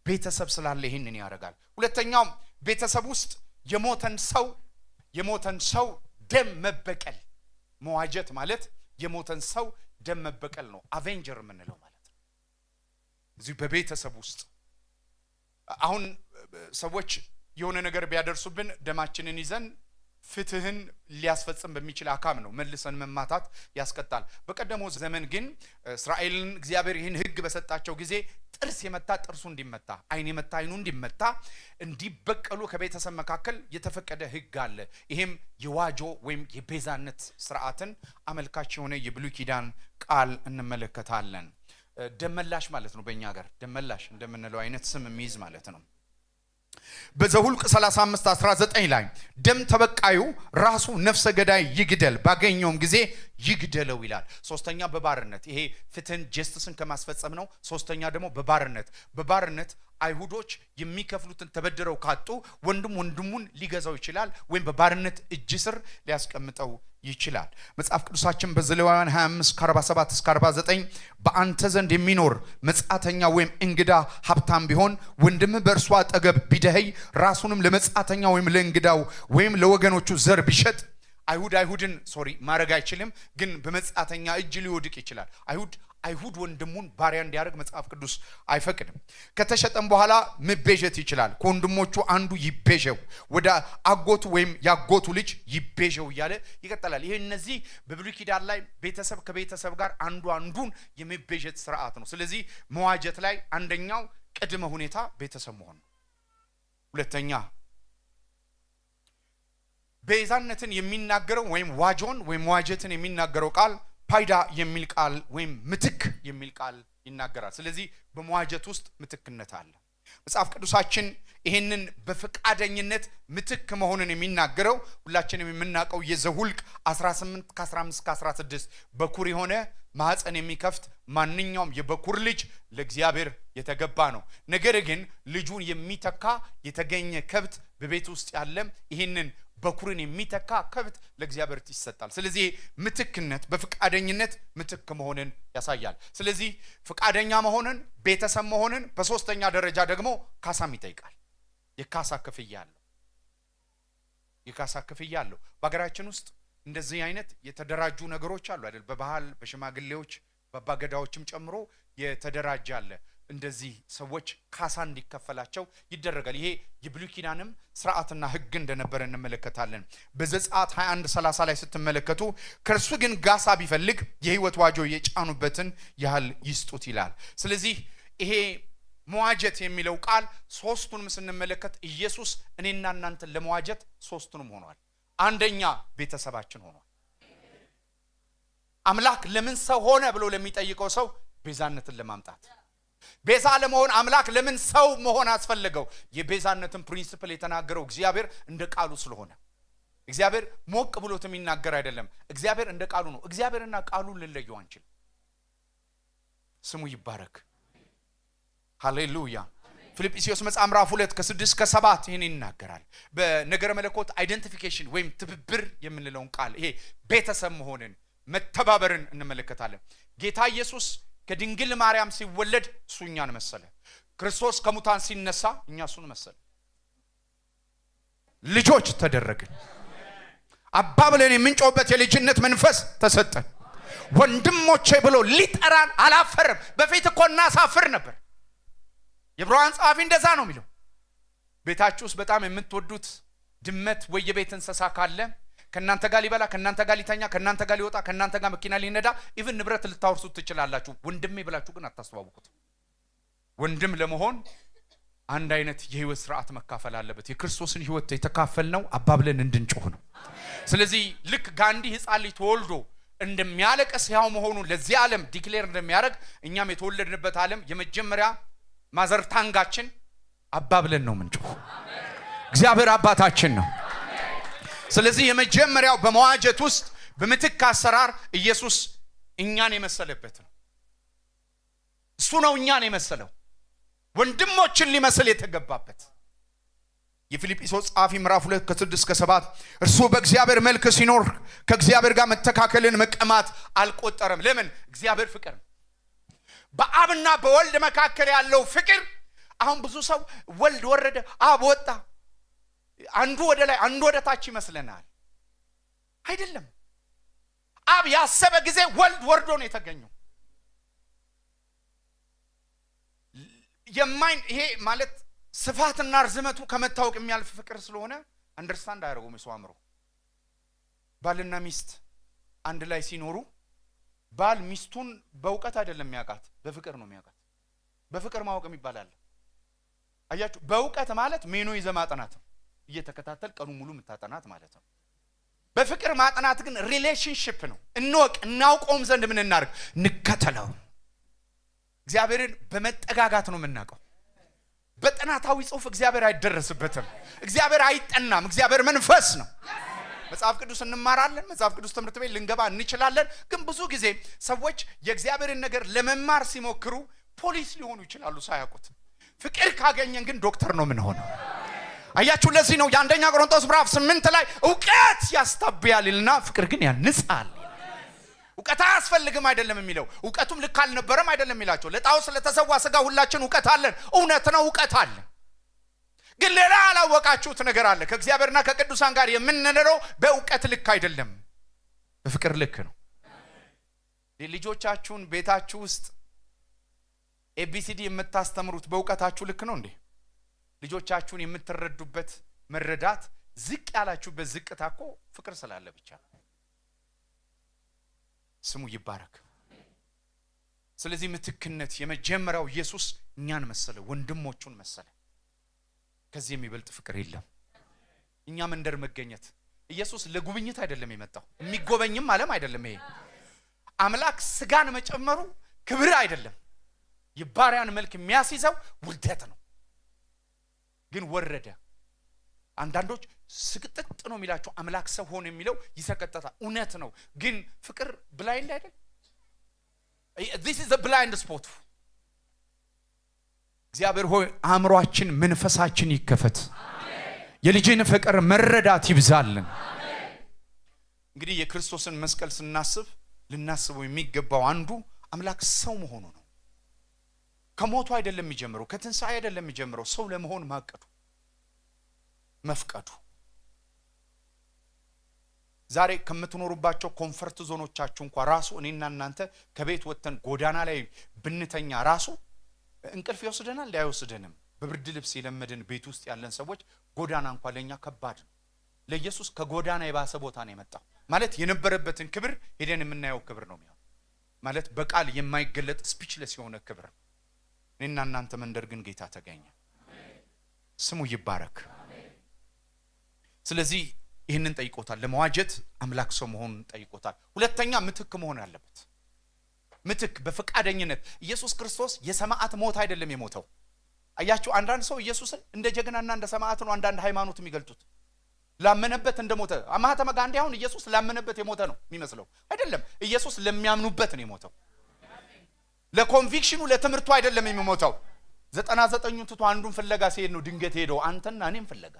ቤተሰብ ስላለ ይህንን ያረጋል። ሁለተኛው ቤተሰብ ውስጥ የሞተን ሰው ደም መበቀል። መዋጀት ማለት የሞተን ሰው ደም መበቀል ነው። አቬንጀር የምንለው ማለት ነው። እዚህ በቤተሰብ ውስጥ አሁን ሰዎች የሆነ ነገር ቢያደርሱብን ደማችንን ይዘን ፍትህን ሊያስፈጽም በሚችል አካም ነው መልሰን መማታት ያስቀጣል። በቀደመው ዘመን ግን እስራኤልን እግዚአብሔር ይህን ሕግ በሰጣቸው ጊዜ ጥርስ የመታ ጥርሱ እንዲመታ፣ አይን የመታ አይኑ እንዲመታ እንዲበቀሉ ከቤተሰብ መካከል የተፈቀደ ሕግ አለ። ይሄም የዋጆ ወይም የቤዛነት ስርዓትን አመልካች የሆነ የብሉይ ኪዳን ቃል እንመለከታለን። ደመላሽ ማለት ነው። በእኛ ሀገር ደመላሽ እንደምንለው አይነት ስም የሚይዝ ማለት ነው። በዘኍልቍ 35:19 ላይ ደም ተበቃዩ ራሱ ነፍሰ ገዳይ ይግደል፣ ባገኘውም ጊዜ ይግደለው ይላል። ሶስተኛ በባርነት ይሄ ፍትህን ጀስቲስን ከማስፈጸም ነው። ሶስተኛ ደግሞ በባርነት አይሁዶች የሚከፍሉትን ተበድረው ካጡ ወንድሙን ሊገዛው ይችላል፣ ወይም በባርነት እጅ ስር ሊያስቀምጠው ይችላል። መጽሐፍ ቅዱሳችን በዘሌዋውያን 25:47-49 በአንተ ዘንድ የሚኖር መጻተኛ ወይም እንግዳ ሀብታም ቢሆን ወንድምህ በእርሱ አጠገብ ቢደኸይ ራሱንም ለመጻተኛ ወይም ለእንግዳው ወይም ለወገኖቹ ዘር ቢሸጥ አይሁድን ማድረግ አይችልም፣ ግን በመጻተኛ እጅ ሊወድቅ ይችላል። አይሁድ ወንድሙን ባሪያ እንዲያደርግ መጽሐፍ ቅዱስ አይፈቅድም። ከተሸጠም በኋላ መቤዠት ይችላል። ከወንድሞቹ አንዱ ይቤዠው፣ ወደ አጎቱ ወይም ያጎቱ ልጅ ይቤዠው እያለ ይቀጥላል። ይሄ እነዚህ በብሉይ ኪዳን ላይ ቤተሰብ ከቤተሰብ ጋር አንዱን የመቤዠት ስርዓት ነው። ስለዚህ መዋጀት ላይ አንደኛው ቅድመ ሁኔታ ቤተሰብ መሆን ነው። ሁለተኛ ቤዛነትን የሚናገረው ወይም ዋጆን ወይም ዋጀትን የሚናገረው ቃል ፓይዳ የሚል ቃል ወይም ምትክ የሚል ቃል ይናገራል። ስለዚህ በመዋጀት ውስጥ ምትክነት አለ። መጽሐፍ ቅዱሳችን ይሄንን በፈቃደኝነት ምትክ መሆንን የሚናገረው ሁላችንም የምናውቀው የዘኍልቍ 18 ከ15 ከ16 በኩር የሆነ ማህፀን የሚከፍት ማንኛውም የበኩር ልጅ ለእግዚአብሔር የተገባ ነው። ነገር ግን ልጁን የሚተካ የተገኘ ከብት በቤት ውስጥ ያለ ይሄንን በኩርን የሚተካ ከብት ለእግዚአብሔር ይሰጣል። ስለዚህ ምትክነት በፈቃደኝነት ምትክ መሆንን ያሳያል። ስለዚህ ፈቃደኛ መሆንን፣ ቤተሰብ መሆንን፣ በሶስተኛ ደረጃ ደግሞ ካሳም ይጠይቃል። የካሳ ክፍያ አለው። በአገራችን ውስጥ እንደዚህ አይነት የተደራጁ ነገሮች አሉ አይደል? በባህል በሽማግሌዎች በአባገዳዎችም ጨምሮ የተደራጀ አለ። እንደዚህ ሰዎች ካሳ እንዲከፈላቸው ይደረጋል። ይሄ የብሉይ ኪዳንም ስርዓትና ሕግ እንደነበረ እንመለከታለን። በዘጸአት 21:30 ላይ ስትመለከቱ ከእርሱ ግን ካሳ ቢፈልግ የሕይወት ዋጆ የጫኑበትን ያህል ይስጡት ይላል። ስለዚህ ይሄ መዋጀት የሚለው ቃል ሶስቱንም ስንመለከት ኢየሱስ እኔና እናንተን ለመዋጀት ሶስቱንም ሆኗል። አንደኛ ቤተሰባችን ሆኗል። አምላክ ለምን ሰው ሆነ ብሎ ለሚጠይቀው ሰው ቤዛነትን ለማምጣት ቤዛ ለመሆን አምላክ ለምን ሰው መሆን አስፈልገው? የቤዛነትን ፕሪንሲፕል የተናገረው እግዚአብሔር እንደ ቃሉ ስለሆነ እግዚአብሔር ሞቅ ብሎት የሚናገር አይደለም። እግዚአብሔር እንደ ቃሉ ነው። እግዚአብሔርና ቃሉን ልንለየው አንችል። ስሙ ይባረክ። ሃሌሉያ። ፊልጵስዩስ መጽሐፍ ምዕራፍ 2 ከ6 እስከ 7 ይሄን ይናገራል። በነገረ መለኮት አይደንቲፊኬሽን ወይም ትብብር የምንለውን ቃል ይሄ ቤተሰብ መሆንን መተባበርን እንመለከታለን። ጌታ ኢየሱስ ከድንግል ማርያም ሲወለድ እሱ እኛን መሰለ። ክርስቶስ ከሙታን ሲነሳ እኛ እሱን መሰለ። ልጆች ተደረግን። አባ ብለን የምንጮህበት የልጅነት መንፈስ ተሰጠን። ወንድሞቼ ብሎ ሊጠራን አላፈረም። በፊት እኮ እናሳፍር ነበር። የዕብራውያን ጸሐፊ እንደዛ ነው የሚለው። ቤታችሁ ውስጥ በጣም የምትወዱት ድመት ወይ የቤት እንስሳ ካለ ከናንተ ጋር ሊበላ፣ ከናንተ ጋር ሊተኛ፣ ከናንተ ጋር ሊወጣ፣ ከናንተ ጋር መኪና ሊነዳ፣ ኢቭን ንብረት ልታወርሱት ትችላላችሁ። ወንድሜ ብላችሁ ግን አታስተዋውቁት። ወንድም ለመሆን አንድ አይነት የህይወት ስርዓት መካፈል አለበት። የክርስቶስን ህይወት የተካፈልነው አባብለን እንድንጮህ ነው። ስለዚህ ልክ ጋንዲ ህፃን ልጅ ተወልዶ እንደሚያለቅስ ሕያው መሆኑን ለዚህ ዓለም ዲክሌር እንደሚያደርግ እኛም የተወለድንበት ዓለም የመጀመሪያ ማዘርታንጋችን አባብለን ነው ምንጮህ። እግዚአብሔር አባታችን ነው። ስለዚህ የመጀመሪያው በመዋጀት ውስጥ በምትክ አሰራር ኢየሱስ እኛን የመሰለበት ነው። እሱ ነው እኛን የመሰለው፣ ወንድሞችን ሊመስል የተገባበት። የፊልጵስዩስ ጸሐፊ ምዕራፍ 2 ከ6 እስከ 7 እርሱ በእግዚአብሔር መልክ ሲኖር ከእግዚአብሔር ጋር መተካከልን መቀማት አልቆጠረም። ለምን? እግዚአብሔር ፍቅር ነው። በአብና በወልድ መካከል ያለው ፍቅር አሁን ብዙ ሰው ወልድ ወረደ አብ ወጣ አንዱ ወደ ላይ አንዱ ወደ ታች ይመስለናል። አይደለም። አብ ያሰበ ጊዜ ወልድ ወርዶ ነው የተገኘው። ይሄ ማለት ስፋትና ርዝመቱ ከመታወቅ የሚያልፍ ፍቅር ስለሆነ አንደርስታንድ አያደርጉም የሰው አእምሮ። ባልና ሚስት አንድ ላይ ሲኖሩ ባል ሚስቱን በእውቀት አይደለም የሚያውቃት፣ በፍቅር ነው የሚያውቃት። በፍቅር ማወቅም ይባላል። አያችሁ፣ በእውቀት ማለት ሜኑ ይዘህ ማጥናት ነው። እየተከታተል ቀኑ ሙሉ የምታጠናት ማለት ነው። በፍቅር ማጥናት ግን ሪሌሽንሺፕ ነው። እንወቅ እናውቀውም ዘንድ ምን እናድርግ? እንከተለው። እግዚአብሔርን በመጠጋጋት ነው የምናውቀው። በጥናታዊ ጽሑፍ እግዚአብሔር አይደረስበትም። እግዚአብሔር አይጠናም። እግዚአብሔር መንፈስ ነው። መጽሐፍ ቅዱስ እንማራለን። መጽሐፍ ቅዱስ ትምህርት ቤት ልንገባ እንችላለን። ግን ብዙ ጊዜ ሰዎች የእግዚአብሔርን ነገር ለመማር ሲሞክሩ ፖሊስ ሊሆኑ ይችላሉ ሳያውቁት። ፍቅር ካገኘን ግን ዶክተር ነው ምን ሆነው። አያችሁ፣ ለዚህ ነው የአንደኛ ቆሮንቶስ ምዕራፍ 8 ላይ እውቀት ያስታብያልና ፍቅር ግን ያንጻል። እውቀት አያስፈልግም አይደለም የሚለው። እውቀቱም ልክ አልነበረም አይደለም የሚላቸው። ለጣዖት ስለተሰዋ ስጋ ሁላችን እውቀት አለን። እውነት ነው፣ እውቀት አለን። ግን ሌላ ያላወቃችሁት ነገር አለ። ከእግዚአብሔርና ከቅዱሳን ጋር የምንኖረው በእውቀት ልክ አይደለም፣ በፍቅር ልክ ነው። ልጆቻችሁን ቤታችሁ ውስጥ ኤቢሲዲ የምታስተምሩት በእውቀታችሁ ልክ ነው እንዴ? ልጆቻችሁን የምትረዱበት መረዳት ዝቅ ያላችሁበት ዝቅታ እኮ ፍቅር ስላለ ብቻ ነው። ስሙ ይባረክ። ስለዚህ ምትክነት የመጀመሪያው ኢየሱስ እኛን መሰለ፣ ወንድሞቹን መሰለ። ከዚህ የሚበልጥ ፍቅር የለም። እኛ መንደር መገኘት ኢየሱስ ለጉብኝት አይደለም የመጣው፣ የሚጎበኝም ዓለም አይደለም። ይሄ አምላክ ስጋን መጨመሩ ክብር አይደለም። የባሪያን መልክ የሚያስይዘው ውርደት ነው። ግን ወረደ። አንዳንዶች ስቅጥጥ ነው የሚላቸው አምላክ ሰው ሆነ የሚለው ይሰቀጥጣል። እውነት ነው። ግን ፍቅር ብላይንድ አይደል? this is a blind spot። እግዚአብሔር ሆይ አእምሮአችን መንፈሳችን ይከፈት። የልጅን ፍቅር መረዳት ይብዛልን። እንግዲህ የክርስቶስን መስቀል ስናስብ ልናስበው የሚገባው አንዱ አምላክ ሰው መሆኑ ነው። ከሞቱ አይደለም የሚጀምረው፣ ከትንሣኤ አይደለም የሚጀምረው፣ ሰው ለመሆን ማቀዱ መፍቀዱ። ዛሬ ከምትኖሩባቸው ኮምፈርት ዞኖቻችሁ እንኳን ራሱ እኔና እናንተ ከቤት ወጥተን ጎዳና ላይ ብንተኛ ራሱ እንቅልፍ ይወስደናል አይወስደንም። በብርድ ልብስ የለመድን ቤት ውስጥ ያለን ሰዎች ጎዳና እንኳን ለኛ ከባድ ነው። ለኢየሱስ ከጎዳና የባሰ ቦታ ነው የመጣው። ማለት የነበረበትን ክብር ሄደን የምናየው ክብር ነው የሚሆነው። ማለት በቃል የማይገለጥ ስፒችለስ የሆነ ክብር። እኔና እናንተ መንደር ግን ጌታ ተገኘ። ስሙ ይባረክ። ስለዚህ ይህንን ጠይቆታል። ለመዋጀት አምላክ ሰው መሆኑን ጠይቆታል። ሁለተኛ ምትክ መሆን አለበት። ምትክ በፈቃደኝነት። ኢየሱስ ክርስቶስ የሰማዕት ሞት አይደለም የሞተው። አያችሁ፣ አንዳንድ ሰው ኢየሱስን እንደ ጀግናና እንደ ሰማዕት ነው አንዳንድ ሃይማኖት የሚገልጡት። ላመነበት እንደሞተ ማህተመ ጋንዲ አሁን ኢየሱስ ላመነበት የሞተ ነው የሚመስለው። አይደለም፣ ኢየሱስ ለሚያምኑበት ነው የሞተው። ለኮንቪክሽኑ ለትምህርቱ አይደለም የሚሞተው። 99ኙን ትቶ አንዱን ፍለጋ ሲሄድ ነው ድንገት ሄደው አንተና እኔም ፍለጋ።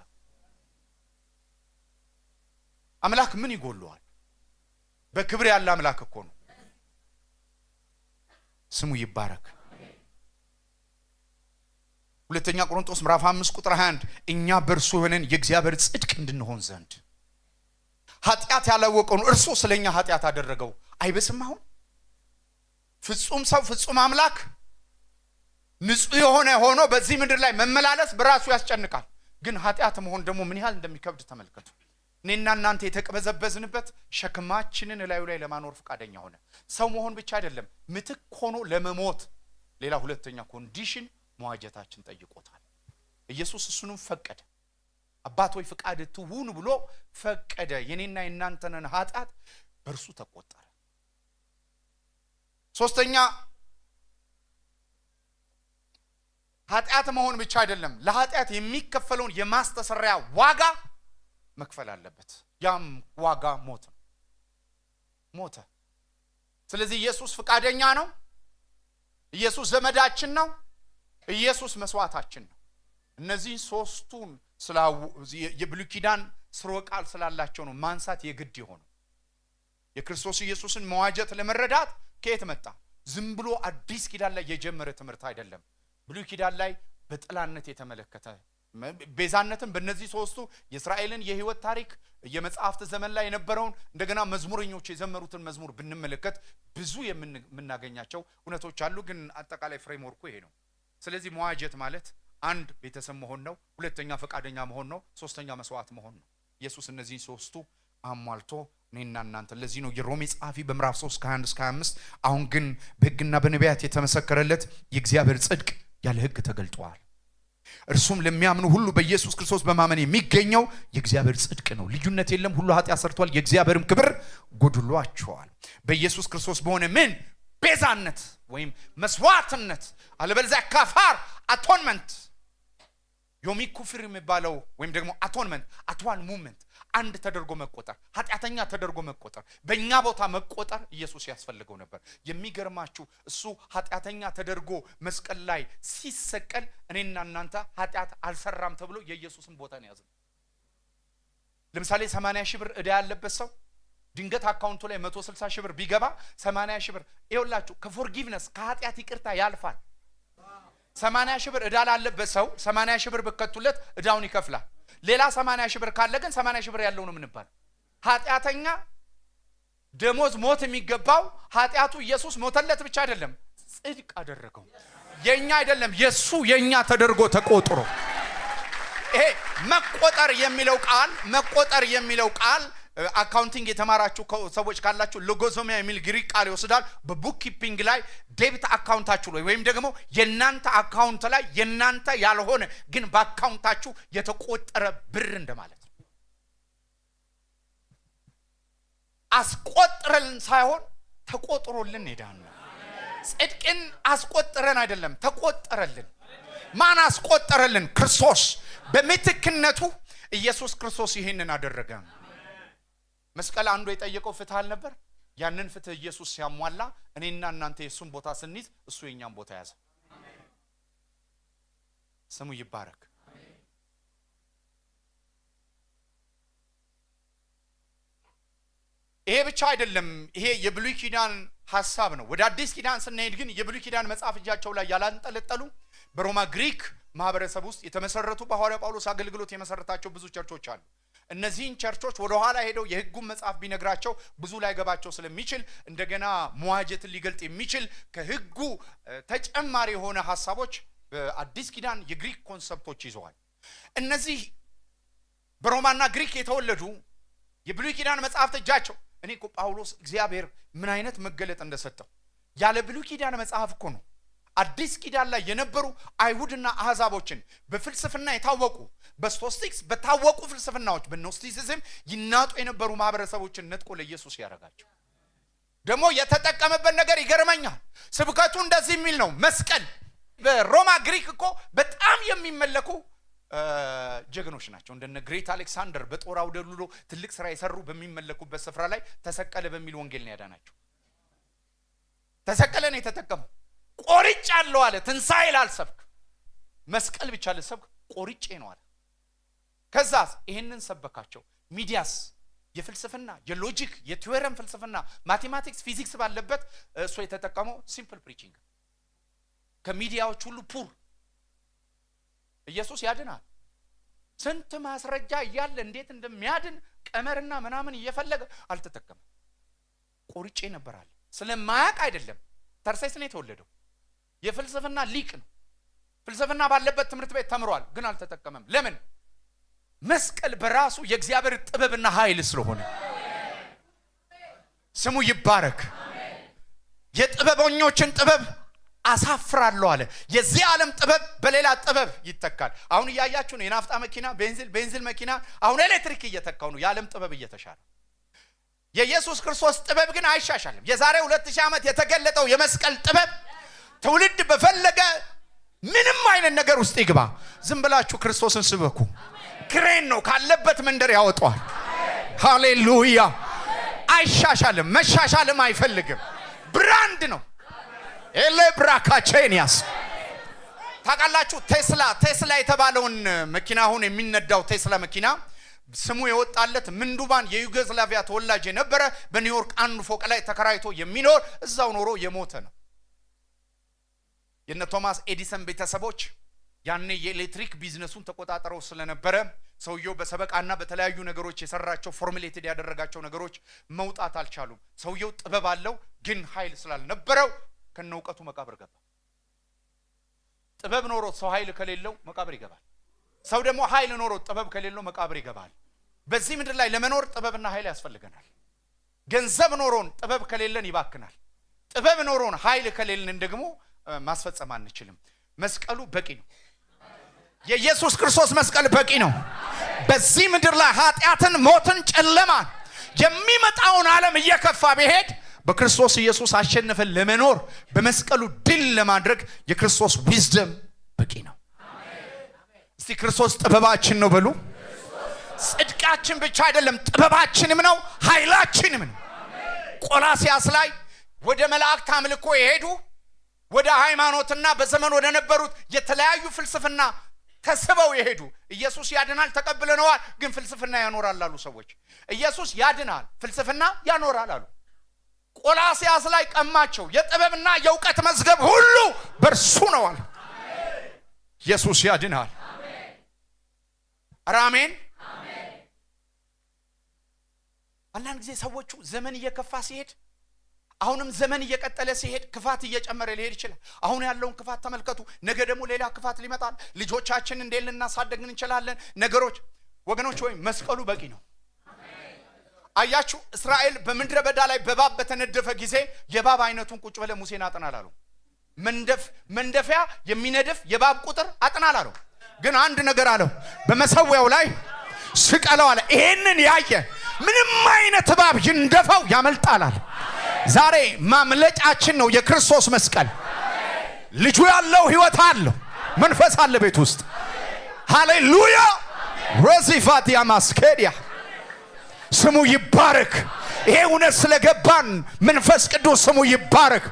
አምላክ ምን ይጎለዋል? በክብር ያለ አምላክ እኮ ነው። ስሙ ይባረክ። ሁለተኛ ቆሮንቶስ ምዕራፍ 5 ቁጥር 21 እኛ በእርሱ ሆነን የእግዚአብሔር ጽድቅ እንድንሆን ዘንድ ኃጢአት ያላወቀውን እርሱ ስለኛ ኃጢአት አደረገው። አይበስም? አሁን ፍጹም ሰው ፍጹም አምላክ ንጹህ የሆነ ሆኖ በዚህ ምድር ላይ መመላለስ በራሱ ያስጨንቃል። ግን ኃጢአት መሆን ደግሞ ምን ያህል እንደሚከብድ ተመልከቱ። እኔና እናንተ የተቀበዘበዝንበት ሸክማችንን ላዩ ላይ ለማኖር ፈቃደኛ ሆነ። ሰው መሆን ብቻ አይደለም፣ ምትክ ሆኖ ለመሞት ሌላ ሁለተኛ ኮንዲሽን መዋጀታችን ጠይቆታል። ኢየሱስ እሱንም ፈቀደ። አባት ሆይ ፍቃድ ትሁን ብሎ ፈቀደ። የኔና የናንተን ኃጢአት በእርሱ ተቆጠረ። ሶስተኛ ኃጢአት መሆን ብቻ አይደለም፣ ለኃጢአት የሚከፈለውን የማስተሰሪያ ዋጋ መክፈል አለበት። ያም ዋጋ ሞት ነው። ሞተ። ስለዚህ ኢየሱስ ፍቃደኛ ነው። ኢየሱስ ዘመዳችን ነው። ኢየሱስ መስዋዕታችን ነው። እነዚህ ሶስቱን የብሉይ ኪዳን ስርወ ቃል ስላላቸው ነው ማንሳት የግድ የሆነው። የክርስቶስ ኢየሱስን መዋጀት ለመረዳት ከየት መጣ? ዝም ብሎ አዲስ ኪዳን ላይ የጀመረ ትምህርት አይደለም። ብሉይ ኪዳን ላይ በጥላነት የተመለከተ ቤዛነትን በእነዚህ ሶስቱ የእስራኤልን የህይወት ታሪክ የመጽሐፍት ዘመን ላይ የነበረውን እንደገና መዝሙረኞች የዘመሩትን መዝሙር ብንመለከት ብዙ የምናገኛቸው እውነቶች አሉ። ግን አጠቃላይ ፍሬምወርኩ ይሄ ነው። ስለዚህ መዋጀት ማለት አንድ ቤተሰብ መሆን ነው፣ ሁለተኛ ፈቃደኛ መሆን ነው፣ ሶስተኛ መስዋዕት መሆን ነው። ኢየሱስ እነዚህ ሶስቱ አሟልቶ እኔና እናንተ። ለዚህ ነው የሮሜ ጸሐፊ በምዕራፍ 3 ከ21 እስከ 25 አሁን ግን በሕግና በነቢያት የተመሰከረለት የእግዚአብሔር ጽድቅ ያለ ሕግ ተገልጧል። እርሱም ለሚያምኑ ሁሉ በኢየሱስ ክርስቶስ በማመን የሚገኘው የእግዚአብሔር ጽድቅ ነው። ልዩነት የለም። ሁሉ ኃጢአት ሰርቷል፣ የእግዚአብሔርም ክብር ጎድሏቸዋል። በኢየሱስ ክርስቶስ በሆነ ምን ቤዛነት ወይም መስዋዕትነት፣ አለበለዚያ ካፋር አቶንመንት፣ ዮሚ ኩፍር የሚባለው ወይም ደግሞ አቶንመንት አትዋን ሙቭመንት፣ አንድ ተደርጎ መቆጠር፣ ኃጢአተኛ ተደርጎ መቆጠር፣ በእኛ ቦታ መቆጠር ኢየሱስ ያስፈልገው ነበር። የሚገርማችሁ እሱ ኃጢአተኛ ተደርጎ መስቀል ላይ ሲሰቀል እኔና እናንተ ኃጢአት አልሰራም ተብሎ የኢየሱስን ቦታ ነው ያዘው። ለምሳሌ 80 ሺህ ብር ዕዳ ያለበት ሰው ድንገት አካውንቱ ላይ 160 ሺህ ብር ቢገባ 80 ሺህ ብር ይኸውላችሁ ከፎርጊቭነስ ከኃጢአት ይቅርታ ያልፋል። 80 ሺህ ብር ዕዳ ላለበት ሰው 80 ሺህ ብር በከቱለት ዕዳውን ይከፍላል። ሌላ 80 ሺህ ብር ካለ ግን 80 ሺህ ብር ያለው ነው ምንባል። ኃጢአተኛ ደሞዝ ሞት የሚገባው ኃጢአቱ ኢየሱስ ሞተለት ብቻ አይደለም፣ ጽድቅ አደረገው። የኛ አይደለም የሱ የኛ ተደርጎ ተቆጥሮ። ይሄ መቆጠር የሚለው ቃል አካውንቲንግ የተማራችሁ ሰዎች ካላችሁ ሎጎዞሚያ የሚል ግሪክ ቃል ይወስዳል። በቡክ ኪፒንግ ላይ ዴቢት አካውንታችሁ ላይ ወይም ደግሞ የናንተ አካውንት ላይ የናንተ ያልሆነ ግን በአካውንታችሁ የተቆጠረ ብር እንደማለት ነው። አስቆጥረልን ሳይሆን ተቆጥሮልን ሄዳን። ጽድቅን አስቆጥረን አይደለም ተቆጠረልን። ማን አስቆጠረልን? ክርስቶስ። በምትክነቱ ኢየሱስ ክርስቶስ ይሄንን አደረገ። መስቀል አንዱ የጠየቀው ፍትህ አልነበር? ያንን ፍትህ ኢየሱስ ሲያሟላ እኔና እናንተ የሱን ቦታ ስንይዝ እሱ የኛን ቦታ ያዘ። ስሙ ይባረክ። ይሄ ብቻ አይደለም። ይሄ የብሉይ ኪዳን ሐሳብ ነው። ወደ አዲስ ኪዳን ስንሄድ ግን የብሉይ ኪዳን መጽሐፍ እጃቸው ላይ ያላንጠለጠሉ በሮማ ግሪክ ማህበረሰብ ውስጥ የተመሰረቱ በሐዋርያው ጳውሎስ አገልግሎት የመሰረታቸው ብዙ ቸርቾች አሉ። እነዚህን ቸርቾች ወደ ኋላ ሄደው የሕጉን መጽሐፍ ቢነግራቸው ብዙ ላይ ገባቸው ስለሚችል እንደገና መዋጀትን ሊገልጥ የሚችል ከሕጉ ተጨማሪ የሆነ ሐሳቦች በአዲስ ኪዳን የግሪክ ኮንሰፕቶች ይዘዋል። እነዚህ በሮማና ግሪክ የተወለዱ የብሉይ ኪዳን መጽሐፍት እጃቸው እኔ እኮ ጳውሎስ እግዚአብሔር ምን አይነት መገለጥ እንደሰጠው ያለ ብሉይ ኪዳን መጽሐፍ እኮ ነው አዲስ ኪዳን ላይ የነበሩ አይሁድና አህዛቦችን በፍልስፍና የታወቁ በስቶስቲክስ በታወቁ ፍልስፍናዎች በኖስቲሲዝም ይናጡ የነበሩ ማህበረሰቦችን ነጥቆ ለኢየሱስ ያረጋቸው። ደግሞ የተጠቀመበት ነገር ይገርመኛል። ስብከቱ እንደዚህ የሚል ነው። መስቀል በሮማ ግሪክ እኮ በጣም የሚመለኩ ጀግኖች ናቸው። እንደነ ግሬት አሌክሳንደር በጦር አውደልሎ ትልቅ ስራ የሰሩ በሚመለኩበት ስፍራ ላይ ተሰቀለ በሚል ወንጌል ነው ያዳናቸው። ተሰቀለ ነው የተጠቀመው። ቆርጬ አለው አለ። ትንሣኤ ላልሰብክ መስቀል ብቻ ልሰብክ ቆርጬ ነው አለ። ከዛስ ይሄንን ሰበካቸው። ሚዲያስ የፍልስፍና የሎጂክ የቲዮረም ፍልስፍና ማቴማቲክስ ፊዚክስ ባለበት እሱ የተጠቀመው ሲምፕል ፕሪቺንግ ከሚዲያዎች ሁሉ ፑር ኢየሱስ ያድናል። ስንት ማስረጃ እያለ እንዴት እንደሚያድን ቀመርና ምናምን እየፈለገ አልተጠቀመም። ቆርጬ ነበራል። ስለማያውቅ አይደለም። ተርሴስ ነው የተወለደው። የፍልስፍና ሊቅ ነው። ፍልስፍና ባለበት ትምህርት ቤት ተምሯል፣ ግን አልተጠቀመም። ለምን? መስቀል በራሱ የእግዚአብሔር ጥበብና ኃይል ስለሆነ ስሙ ይባረክ። የጥበበኞችን ጥበብ አሳፍራለሁ አለ። የዚህ ዓለም ጥበብ በሌላ ጥበብ ይተካል። አሁን እያያችሁ ነው። የናፍጣ መኪና ቤንዚል መኪና አሁን ኤሌክትሪክ እየተካው ነው። የዓለም ጥበብ እየተሻለ። የኢየሱስ ክርስቶስ ጥበብ ግን አይሻሻልም። የዛሬ 2000 ዓመት የተገለጠው የመስቀል ጥበብ ትውልድ በፈለገ ምንም አይነት ነገር ውስጥ ይግባ፣ ዝም ብላችሁ ክርስቶስን ስበኩ። ክሬን ነው ካለበት መንደር ያወጣዋል። ሃሌሉያ። አይሻሻልም፣ መሻሻልም አይፈልግም። ብራንድ ነው። ኤሌብራካቼኒያስ ታውቃላችሁ። ቴስላ የተባለውን መኪና አሁን የሚነዳው ቴስላ መኪና ስሙ የወጣለት ምንዱባን የዩጎዝላቪያ ተወላጅ የነበረ በኒውዮርክ አንድ ፎቅ ላይ ተከራይቶ የሚኖር እዛው ኖሮ የሞተ ነው። የነ ቶማስ ኤዲሰን ቤተሰቦች ያኔ የኤሌክትሪክ ቢዝነሱን ተቆጣጣረው ስለነበረ ሰውየው በሰበቃና በተለያዩ ነገሮች የሰራቸው ፎርሙሌትድ ያደረጋቸው ነገሮች መውጣት አልቻሉም። ሰውየው ጥበብ አለው፣ ግን ኃይል ስላልነበረው ከነውቀቱ መቃብር ገባ። ጥበብ ኖሮት ሰው ኃይል ከሌለው መቃብር ይገባል። ሰው ደግሞ ኃይል ኖሮት ጥበብ ከሌለው መቃብር ይገባል። በዚህ ምድር ላይ ለመኖር ጥበብና ኃይል ያስፈልገናል። ገንዘብ ኖሮን ጥበብ ከሌለን ይባክናል። ጥበብ ኖሮን ኃይል ከሌለን ደግሞ ማስፈጸም አንችልም። መስቀሉ በቂ ነው። የኢየሱስ ክርስቶስ መስቀል በቂ ነው። በዚህ ምድር ላይ ኃጢአትን፣ ሞትን፣ ጨለማን የሚመጣውን ዓለም እየከፋ ቢሄድ በክርስቶስ ኢየሱስ አሸነፈን ለመኖር በመስቀሉ ድል ለማድረግ የክርስቶስ ዊዝደም በቂ ነው። እስቲ ክርስቶስ ጥበባችን ነው በሉ። ጽድቃችን ብቻ አይደለም ጥበባችንም ነው፣ ኃይላችንም ነው። ቆላስያስ ላይ ወደ መላእክት አምልኮ የሄዱ ወደ ሃይማኖትና በዘመን ወደ ነበሩት የተለያዩ ፍልስፍና ተስበው የሄዱ ኢየሱስ ያድናል ተቀብለነዋል፣ ግን ፍልስፍና ያኖራል አሉ ሰዎች። ኢየሱስ ያድናል፣ ፍልስፍና ያኖራል አሉ። ቆላስያስ ላይ ቀማቸው። የጥበብና የእውቀት መዝገብ ሁሉ በእርሱ ነው አለ። ኢየሱስ ያድናል። አሜን። አንዳንድ ጊዜ ሰዎቹ ዘመን እየከፋ ሲሄድ አሁንም ዘመን እየቀጠለ ሲሄድ ክፋት እየጨመረ ሊሄድ ይችላል። አሁን ያለውን ክፋት ተመልከቱ። ነገ ደግሞ ሌላ ክፋት ሊመጣል። ልጆቻችን እንዴት ልናሳደግ እንችላለን? ነገሮች ወገኖች ወይ መስቀሉ በቂ ነው። አያችሁ እስራኤል በምድረ በዳ ላይ በባብ በተነደፈ ጊዜ የባብ አይነቱን ቁጭ ብለ ሙሴን አጥናል አለው። መንደፊያ የሚነድፍ የባብ ቁጥር አጥናል አለው። ግን አንድ ነገር አለው፣ በመሰዊያው ላይ ስቀለው አለ። ይሄንን ያየ ምንም አይነት እባብ ይንደፋው ያመልጣል። ዛሬ ማምለጫችን ነው የክርስቶስ መስቀል። ልጁ ያለው ሕይወት አለው፣ መንፈስ አለ ቤት ውስጥ። ሃሌሉያ ሮዚፋት ያማስከዲያ ስሙ ይባረክ። ይሄ እውነት ስለገባን መንፈስ ቅዱስ ስሙ ይባረክ።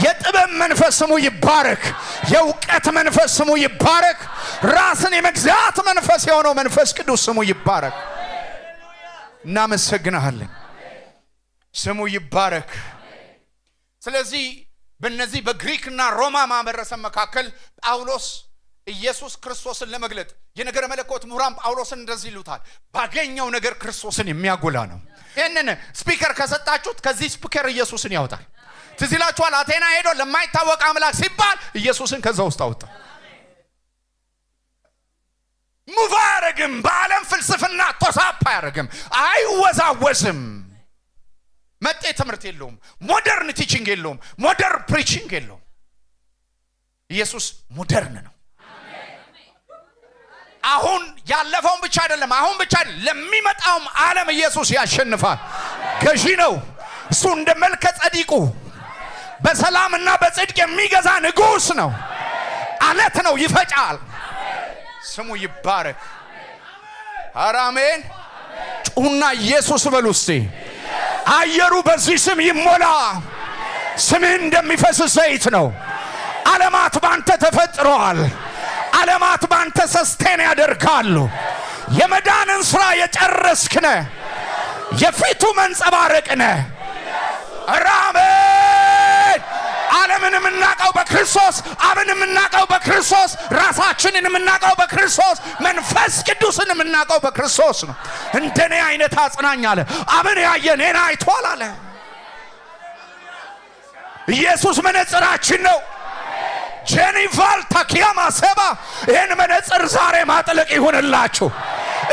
የጥበብ መንፈስ ስሙ ይባረክ። የእውቀት መንፈስ ስሙ ይባረክ። ራስን የመግዛት መንፈስ የሆነው መንፈስ ቅዱስ ስሙ ይባረክ። እናመሰግናለን። ስሙ ይባረክ። ስለዚህ በእነዚህ በግሪክና ሮማ ማህበረሰብ መካከል ጳውሎስ ኢየሱስ ክርስቶስን ለመግለጥ የነገረ መለኮት ምሁራን ጳውሎስን እንደዚህ ይሉታል፣ ባገኘው ነገር ክርስቶስን የሚያጎላ ነው። ይህንን ስፒከር ከሰጣችሁት ከዚህ ስፒከር ኢየሱስን ያወጣል። ትዝ ይላችኋል፣ አቴና ሄዶ ለማይታወቅ አምላክ ሲባል ኢየሱስን ከዛ ውስጥ አወጣ። ሙቭ አያረግም። በዓለም ፍልስፍና ቶሳፕ አያረግም፣ አይወዛወዝም። መጤ ትምህርት የለውም፣ ሞደርን ቲቺንግ የለውም፣ ሞደርን ፕሪቺንግ የለውም። ኢየሱስ ሞደርን ነው። አሁን ያለፈውን ብቻ አይደለም፣ አሁን ብቻ ለሚመጣውም ዓለም ኢየሱስ ያሸንፋል። ገዢ ነው እሱ። እንደ መልከ ጸዲቁ በሰላምና በጽድቅ የሚገዛ ንጉስ ነው። አለት ነው፣ ይፈጫል። ስሙ ይባረክ። አሜን። ጩና ኢየሱስ በሉ እስቲ። አየሩ በዚህ ስም ይሞላ። ስምህ እንደሚፈስ ዘይት ነው። ዓለማት ባንተ ተፈጥረዋል። ዓለማት ባንተ ሰስቴን ያደርጋሉ። የመዳንን ሥራ የጨረስክ ነህ። የፊቱ መንጸባረቅ ነህ። አሜን። ዓለምን የምናውቀው በክርስቶስ፣ አብን የምናውቀው በክርስቶስ፣ ራሳችንን የምናውቀው በክርስቶስ፣ መንፈስ ቅዱስን የምናውቀው በክርስቶስ ነው። እንደኔ አይነት አጽናኝ አለ አብን ያየ እኔን አይቷል አለ። ኢየሱስ መነጽራችን ነው። ጄኒቫል ታኪያማ ሰባ ይህን መነጽር ዛሬ ማጥለቅ ይሁንላችሁ።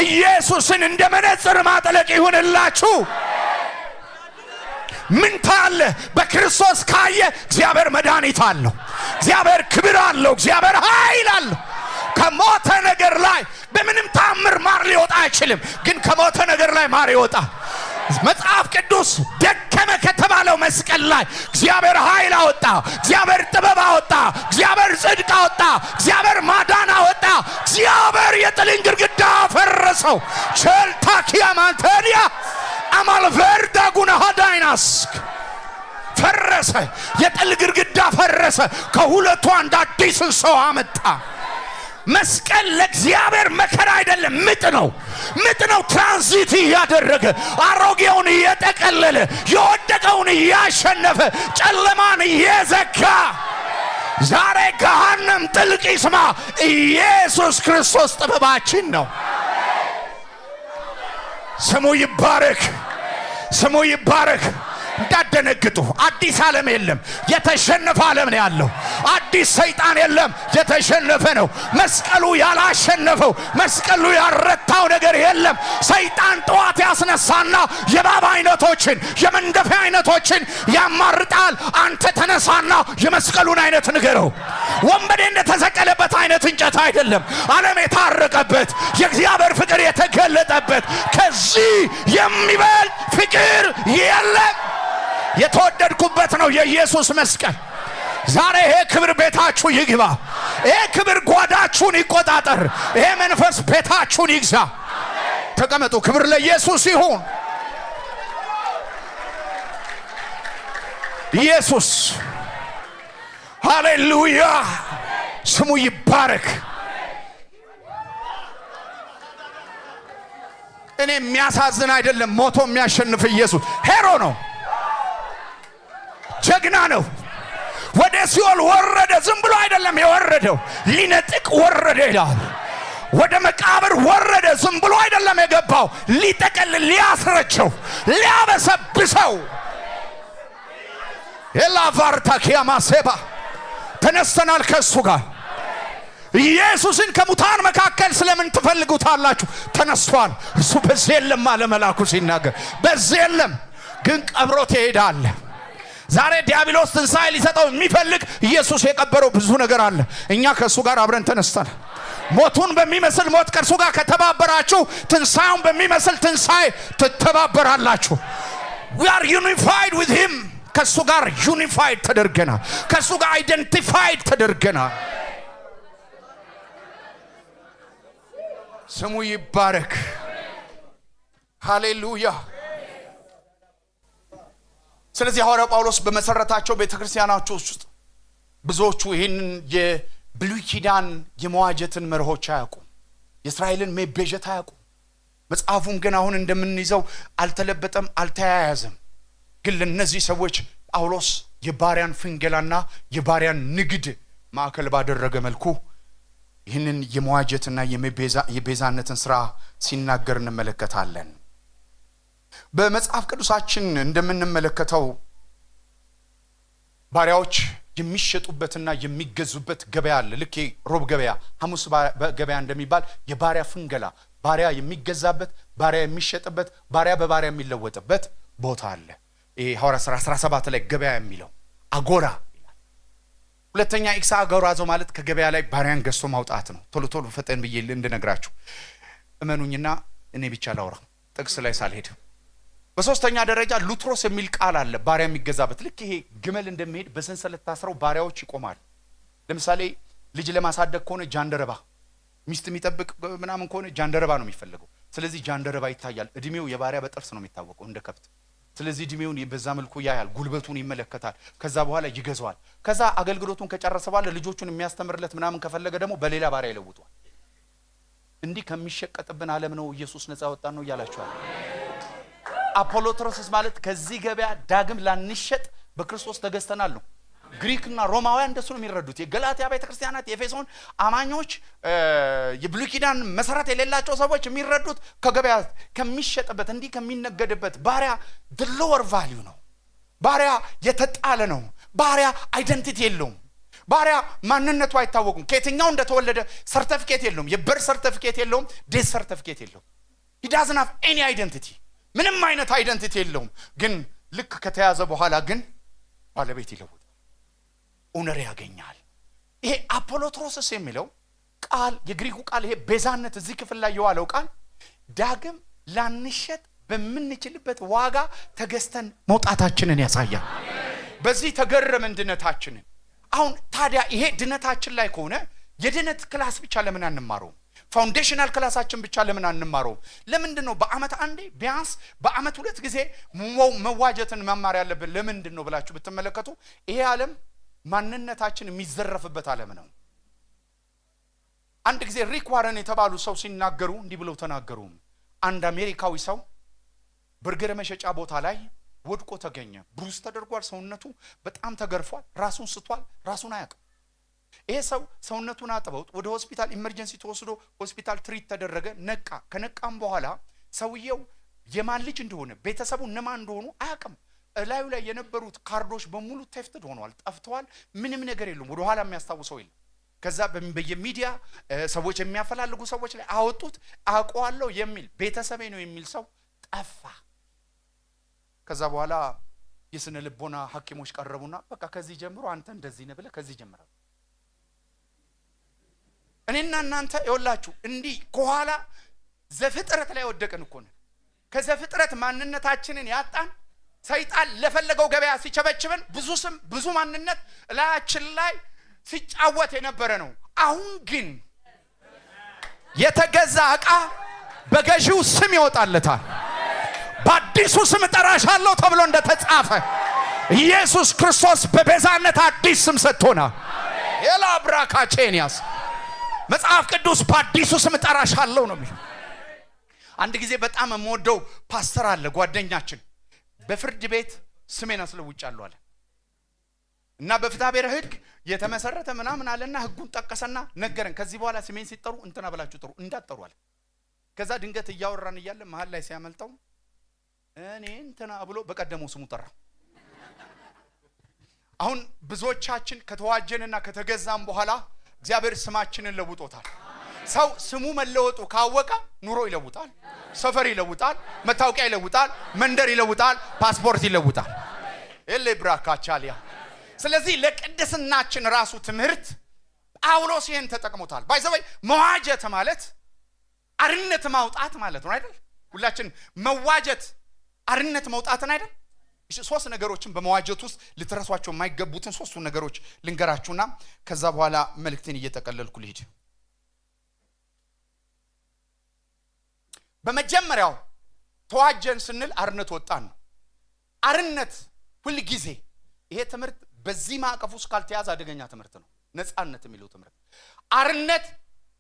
ኢየሱስን እንደ መነጽር ማጥለቅ ይሁንላችሁ። ምን ታለ? በክርስቶስ ካየ እግዚአብሔር መድኃኒት አለው፣ እግዚአብሔር ክብር አለው፣ እግዚአብሔር ኃይል አለው። ከሞተ ነገር ላይ በምንም ታምር ማር ሊወጣ አይችልም፣ ግን ከሞተ ነገር ላይ ማር ይወጣል። መጽሐፍ ቅዱስ ደከመ ከተባለው መስቀል ላይ እግዚአብሔር ኃይል አወጣ፣ እግዚአብሔር ጥበብ አወጣ፣ እግዚአብሔር ጽድቅ አወጣ፣ እግዚአብሔር ማዳን አወጣ፣ እግዚአብሔር የጥልን ግድግዳ ፈረሰው። ቸልታኪያ ማንተሪያ አማልቨርዳ ጉና ሃዳይናስ ፈረሰ። የጥል ግድግዳ ፈረሰ። ከሁለቱ አንድ አዲስ ሰው አመጣ። መስቀል ለእግዚአብሔር መከራ አይደለም፣ ምጥ ነው። ምጥ ነው። ትራንዚት ያደረገ አሮጌውን እየጠቀለለ የወደቀውን እያሸነፈ ጨለማን እየዘጋ ዛሬ ገሃነም ጥልቅ ይስማ። ኢየሱስ ክርስቶስ ጥበባችን ነው። ስሙ ይባረክ፣ ስሙ ይባረክ። እንዳደነግጡ አዲስ ዓለም የለም፣ የተሸነፈ ዓለም ነው ያለው። አዲስ ሰይጣን የለም፣ የተሸነፈ ነው። መስቀሉ ያላሸነፈው፣ መስቀሉ ያረታው ነገር የለም። ሰይጣን ጠዋት ያስነሳና የባባ አይነቶችን የመንደፊያ አይነቶችን ያማርጣል። አንተ ተነሳና የመስቀሉን አይነት ንገረው። ወንበዴ እንደተሰቀለበት አይነት እንጨት አይደለም፣ ዓለም የታረቀበት የእግዚአብሔር ፍቅር የተገለጠበት ከዚህ የሚበልጥ ፍቅር የለም። የተወደድኩበት ነው የኢየሱስ መስቀል። ዛሬ ይሄ ክብር ቤታችሁ ይግባ። ይሄ ክብር ጓዳችሁን ይቆጣጠር። ይሄ መንፈስ ቤታችሁን ይግዛ። ተቀመጡ። ክብር ለኢየሱስ ይሁን። ኢየሱስ ሃሌሉያ፣ ስሙ ይባረክ። እኔ የሚያሳዝን አይደለም ሞቶ የሚያሸንፍ ኢየሱስ ሄሮ ነው፣ ጀግና ነው። ወደ ሲኦል ወረደ። ዝም ብሎ አይደለም የወረደው፣ ሊነጥቅ ወረደ ይላል። ወደ መቃብር ወረደ። ዝም ብሎ አይደለም የገባው፣ ሊጠቀልል፣ ሊያስረቸው፣ ሊያበሰብሰው። የላቫርታ ኪያማሴባ ተነስተናል ከሱ ጋር። ኢየሱስን ከሙታን መካከል ስለምን ትፈልጉታላችሁ? ተነስቷል። እሱ በዚህ የለም አለ መልአኩ ሲናገር። በዚህ የለም ግን ቀብሮት ይሄዳል። ዛሬ ዲያብሎስ ትንሣኤ ሊሰጠው የሚፈልግ ኢየሱስ የቀበረው ብዙ ነገር አለ። እኛ ከሱ ጋር አብረን ተነስተናል። ሞቱን በሚመስል ሞት ከእርሱ ጋር ከተባበራችሁ ትንሣኤውን በሚመስል ትንሣኤ ትተባበራላችሁ። we are unified with him ከእሱ ጋር ዩኒፋይድ ተደርገናል። ከእሱ ጋር አይደንቲፋይድ ተደርገናል። ስሙ ይባረክ። ሃሌሉያ። ስለዚህ ሐዋርያው ጳውሎስ በመሰረታቸው ቤተክርስቲያናቸው ውስጥ ብዙዎቹ ይህንን የብሉይ ኪዳን የመዋጀትን መርሆች አያውቁም። የእስራኤልን መቤዠት አያውቁም። መጽሐፉም ግን አሁን እንደምንይዘው አልተለበጠም፣ አልተያያዘም። ግን ለነዚህ ሰዎች ጳውሎስ የባሪያን ፍንገላና የባሪያን ንግድ ማዕከል ባደረገ መልኩ ይህንን የመዋጀትና የቤዛነትን ስራ ሲናገር እንመለከታለን። በመጽሐፍ ቅዱሳችን እንደምንመለከተው ባሪያዎች የሚሸጡበትና የሚገዙበት ገበያ አለ። ልክ ሮብ ገበያ፣ ሐሙስ ገበያ እንደሚባል የባሪያ ፍንገላ፣ ባሪያ የሚገዛበት፣ ባሪያ የሚሸጥበት፣ ባሪያ በባሪያ የሚለወጥበት ቦታ አለ። ይሄ ሐዋርያት ሥራ 17 ላይ ገበያ የሚለው አጎራ ይላል። ሁለተኛ ኤክሳ አጎራዞ ማለት ከገበያ ላይ ባሪያን ገዝቶ ማውጣት ነው። ቶሎ ቶሎ ፈጠን ብዬ እንድነግራችሁ እመኑኝና እኔ ብቻ ላውራ ጥቅስ ላይ ሳልሄድ። በሶስተኛ ደረጃ ሉትሮስ የሚል ቃል አለ፣ ባሪያ የሚገዛበት። ልክ ይሄ ግመል እንደሚሄድ በሰንሰለት ታስረው ባሪያዎች ይቆማል። ለምሳሌ ልጅ ለማሳደግ ከሆነ ጃንደረባ፣ ሚስት የሚጠብቅ ምናምን ከሆነ ጃንደረባ ነው የሚፈልገው። ስለዚህ ጃንደረባ ይታያል። እድሜው የባሪያ በጥርስ ነው የሚታወቀው እንደ ከብት። ስለዚህ እድሜውን በዛ መልኩ ያያል፣ ጉልበቱን ይመለከታል። ከዛ በኋላ ይገዛዋል። ከዛ አገልግሎቱን ከጨረሰ በኋላ ልጆቹን የሚያስተምርለት ምናምን ከፈለገ ደግሞ በሌላ ባሪያ ይለውጧል። እንዲህ ከሚሸቀጥብን ዓለም ነው ኢየሱስ ነፃ ወጣን ነው እያላችኋል። አፖሎትሮስ ማለት ከዚህ ገበያ ዳግም ላንሸጥ በክርስቶስ ተገዝተናል ነው። ግሪክና ሮማውያን እንደሱ ነው የሚረዱት። የገላትያ ቤተክርስቲያናት፣ የኤፌሶን አማኞች፣ የብሉይ ኪዳን መሰረት የሌላቸው ሰዎች የሚረዱት ከገበያ ከሚሸጥበት እንዲህ ከሚነገድበት ባሪያ the lower value ነው። ባሪያ የተጣለ ነው። ባሪያ አይደንቲቲ የለውም። ባሪያ ማንነቱ አይታወቁም። ከየትኛው እንደተወለደ ሰርቲፊኬት የለውም። የበር ሰርቲፊኬት የለውም። ዴት ሰርቲፊኬት የለውም። he doesn't have any identity። ምንም አይነት አይደንቲቲ የለውም። ግን ልክ ከተያዘ በኋላ ግን ባለቤት ይለውጣል፣ ኦነር ያገኛል። ይሄ አፖሎትሮስ የሚለው ቃል የግሪኩ ቃል ይሄ ቤዛነት እዚህ ክፍል ላይ የዋለው ቃል ዳግም ላንሸጥ በምንችልበት ዋጋ ተገዝተን መውጣታችንን ያሳያል። በዚህ ተገረምን ድነታችንን። አሁን ታዲያ ይሄ ድነታችን ላይ ከሆነ የድነት ክላስ ብቻ ለምን አንማረውም? ፋውንዴሽናል ክላሳችን ብቻ ለምን አንማረውም? ለምንድን ነው በአመት አንዴ ቢያንስ በአመት 2 ጊዜ መዋጀትን መማር ያለብን? ለምንድን ነው ብላችሁ ብትመለከቱ ይሄ ዓለም ማንነታችን የሚዘረፍበት ዓለም ነው። አንድ ጊዜ ሪክ ዋረን የተባሉ ሰው ሲናገሩ እንዲህ ብለው ተናገሩ። አንድ አሜሪካዊ ሰው በርገር መሸጫ ቦታ ላይ ወድቆ ተገኘ። ብሩስ ተደርጓል። ሰውነቱ በጣም ተገርፏል። ራሱን ስቷል። ራሱን አያውቅም። ይሄ ሰው ሰውነቱን አጥበውት ወደ ሆስፒታል ኢመርጀንሲ ተወስዶ ሆስፒታል ትሪት ተደረገ። ነቃ። ከነቃም በኋላ ሰውየው የማን ልጅ እንደሆነ ቤተሰቡ እነማን እንደሆኑ አያውቅም። ላዩ ላይ የነበሩት ካርዶች በሙሉ ቴፍትድ ሆነዋል፣ ጠፍተዋል። ምንም ነገር የለም። ወደ ኋላ የሚያስታውሰው የለም። ከዛ በየሚዲያ ሰዎች የሚያፈላልጉ ሰዎች ላይ አወጡት። አውቀዋለሁ የሚል ቤተሰቤ ነው የሚል ሰው ጠፋ። ከዛ በኋላ የስነ ልቦና ሐኪሞች ቀረቡና በቃ ከዚህ ጀምሮ አንተ እንደዚህ ነህ ብለህ ከዚህ ጀምረህ እኔና እናንተ ይወላችሁ እንዲህ ከኋላ ዘፍጥረት ላይ ወደቀን እኮ ነው። ከዘፍጥረት ማንነታችንን ያጣን ሰይጣን ለፈለገው ገበያ ሲቸበችበን ብዙ ስም ብዙ ማንነት ላያችን ላይ ሲጫወት የነበረ ነው። አሁን ግን የተገዛ ዕቃ በገዢው ስም ይወጣለታል። በአዲሱ ስም እጠራሻለሁ ተብሎ እንደተጻፈ ኢየሱስ ክርስቶስ በቤዛነት አዲስ ስም ሰጥቶናል። የላብራካቼኒያስ መጽሐፍ ቅዱስ በአዲሱ ስም እጠራሻለሁ ነው የሚለው። አንድ ጊዜ በጣም የምወደው ፓስተር አለ ጓደኛችን። በፍርድ ቤት ስሜን አስለውጫለሁ አለ እና በፍትሐ ብሔር ሕግ የተመሰረተ ምናምን አለና ሕጉን ጠቀሰና ነገረን። ከዚህ በኋላ ስሜን ሲጠሩ እንትና ብላችሁ ጥሩ እንዳትጠሩ አለ። ከዛ ድንገት እያወራን እያለ መሃል ላይ ሲያመልጠው እኔ እንትና ብሎ በቀደመው ስሙ ጠራ። አሁን ብዙዎቻችን ከተዋጀንና ከተገዛን በኋላ እግዚአብሔር ስማችንን ለውጦታል። ሰው ስሙ መለወጡ ካወቀ ኑሮ ይለውጣል፣ ሰፈር ይለውጣል፣ መታወቂያ ይለውጣል፣ መንደር ይለውጣል፣ ፓስፖርት ይለውጣል። ኤሌ ብራካቻሊያ። ስለዚህ ለቅድስናችን ራሱ ትምህርት ጳውሎስ ይሄን ተጠቅሞታል። ባይዘው መዋጀት ማለት አርነት ማውጣት ማለት ነው አይደል? ሁላችን መዋጀት አርነት መውጣትን አይደል? እሺ ሶስት ነገሮችን በመዋጀት ውስጥ ልትረሷቸው የማይገቡትን ሶስቱ ነገሮች ልንገራችሁና ከዛ በኋላ መልእክቴን እየተቀለልኩ ልሂድ። በመጀመሪያው ተዋጀን ስንል አርነት ወጣን ነው። አርነት ሁሉ ጊዜ ይሄ ትምህርት በዚህ ማዕቀፍ ውስጥ ካልተያዘ አደገኛ ትምህርት ነው። ነፃነት የሚለው ትምህርት አርነት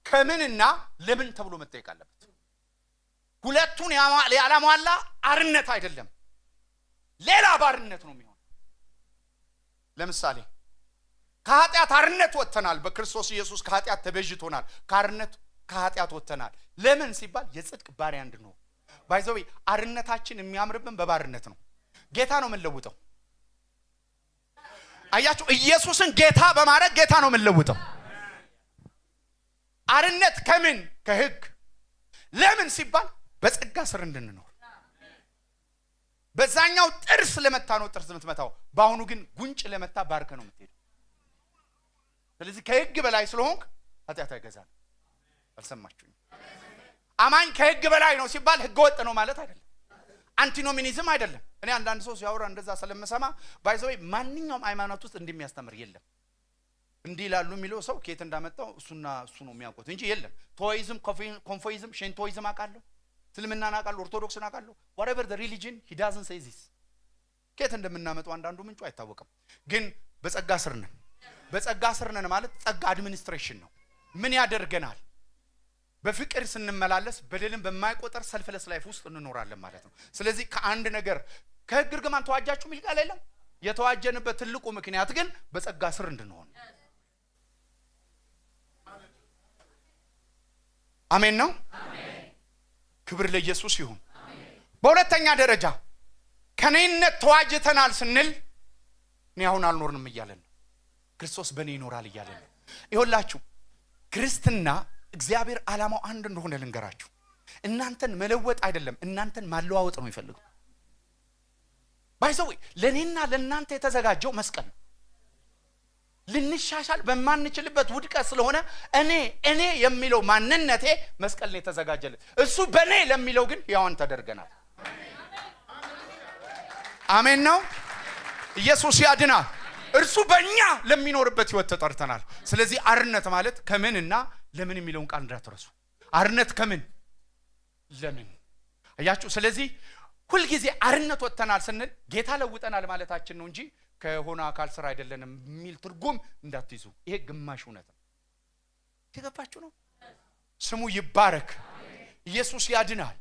ከምንና ለምን ተብሎ መጠየቅ አለበት። ሁለቱን ያላሟላ አርነት አይደለም፣ ሌላ ባርነት ነው የሚሆነው። ለምሳሌ ከኃጢአት አርነት ወጥተናል። በክርስቶስ ኢየሱስ ከኃጢአት ተቤዥቶናል። ከኃጢአት ወጥተናል። ለምን ሲባል የጽድቅ ባሪያ እንድንሆን። ባይዘው አርነታችን የሚያምርብን በባርነት ነው። ጌታ ነው የምንለውጠው። አያችሁ፣ ኢየሱስን ጌታ በማድረግ ጌታ ነው የምንለውጠው። አርነት ከምን? ከሕግ። ለምን ሲባል በጸጋ ስር እንድንኖር። በዛኛው ጥርስ ለመታ ነው ጥርስ የምትመታው፣ በአሁኑ ግን ጉንጭ ለመታ ባርከ ነው የምትሄደው። ስለዚህ ከሕግ በላይ ስለሆንክ ኃጢአት አይገዛም። አልሰማችሁኝ? አማኝ ከሕግ በላይ ነው ሲባል ሕገ ወጥ ነው ማለት አይደለም። አንቲኖሚኒዝም አይደለም። እኔ አንዳንድ ሰው ሲያወራ እንደዛ ስለምሰማ ባይዘው ማንኛውም ሃይማኖት ውስጥ እንደሚያስተምር የለም። እንዲህ ይላሉ የሚለው ሰው ከየት እንዳመጣው እሱና እሱ ነው የሚያውቁት እንጂ የለም። ቶይዝም፣ ኮንፎይዝም፣ ሼንቶይዝም አውቃለሁ፣ እስልምናን አውቃለሁ፣ ኦርቶዶክስን አውቃለሁ። whatever the religion he doesn't say this። ከየት እንደምናመጣው አንዳንዱ ምንጩ አይታወቅም። ግን በጸጋ ስር ነን። በጸጋ ስር ነን ማለት ጸጋ አድሚኒስትሬሽን ነው። ምን ያደርገናል? በፍቅር ስንመላለስ በደልን በማይቆጠር ሰልፍለስ ላይፍ ውስጥ እንኖራለን ማለት ነው። ስለዚህ ከአንድ ነገር ከሕግ እርግማን ተዋጃችሁ የሚል ቃል የለም። የተዋጀንበት ትልቁ ምክንያት ግን በጸጋ ስር እንድንሆን። አሜን ነው። ክብር ለኢየሱስ ይሁን። በሁለተኛ ደረጃ ከኔነት ተዋጅተናል ስንል እኔ አሁን አልኖርንም እያለን ነው። ክርስቶስ በእኔ ይኖራል እያለን ነው። ይኸውላችሁ ክርስትና እግዚአብሔር ዓላማው አንድ እንደሆነ ልንገራችሁ። እናንተን መለወጥ አይደለም፣ እናንተን ማለዋወጥ ነው የሚፈልገው። ባይዘው ለኔና ለናንተ የተዘጋጀው መስቀል ነው። ልንሻሻል በማንችልበት ውድቀት ስለሆነ እኔ የሚለው ማንነቴ መስቀል ነው የተዘጋጀለት። እሱ በኔ ለሚለው ግን ያዋን ተደርገናል። አሜን ነው። ኢየሱስ ያድናል። እርሱ በእኛ ለሚኖርበት ህይወት ተጠርተናል። ስለዚህ አርነት ማለት ከምንና ለምን የሚለውን ቃል እንዳትረሱ። አርነት ከምን ለምን አያችሁ። ስለዚህ ሁል ጊዜ አርነት ወጥተናል ስንል ጌታ ለውጠናል ማለታችን ነው እንጂ ከሆነ አካል ስራ አይደለንም የሚል ትርጉም እንዳትይዙ። ይሄ ግማሽ እውነት ነው። ተገባችሁ ነው? ስሙ ይባረክ። ኢየሱስ ያድናል።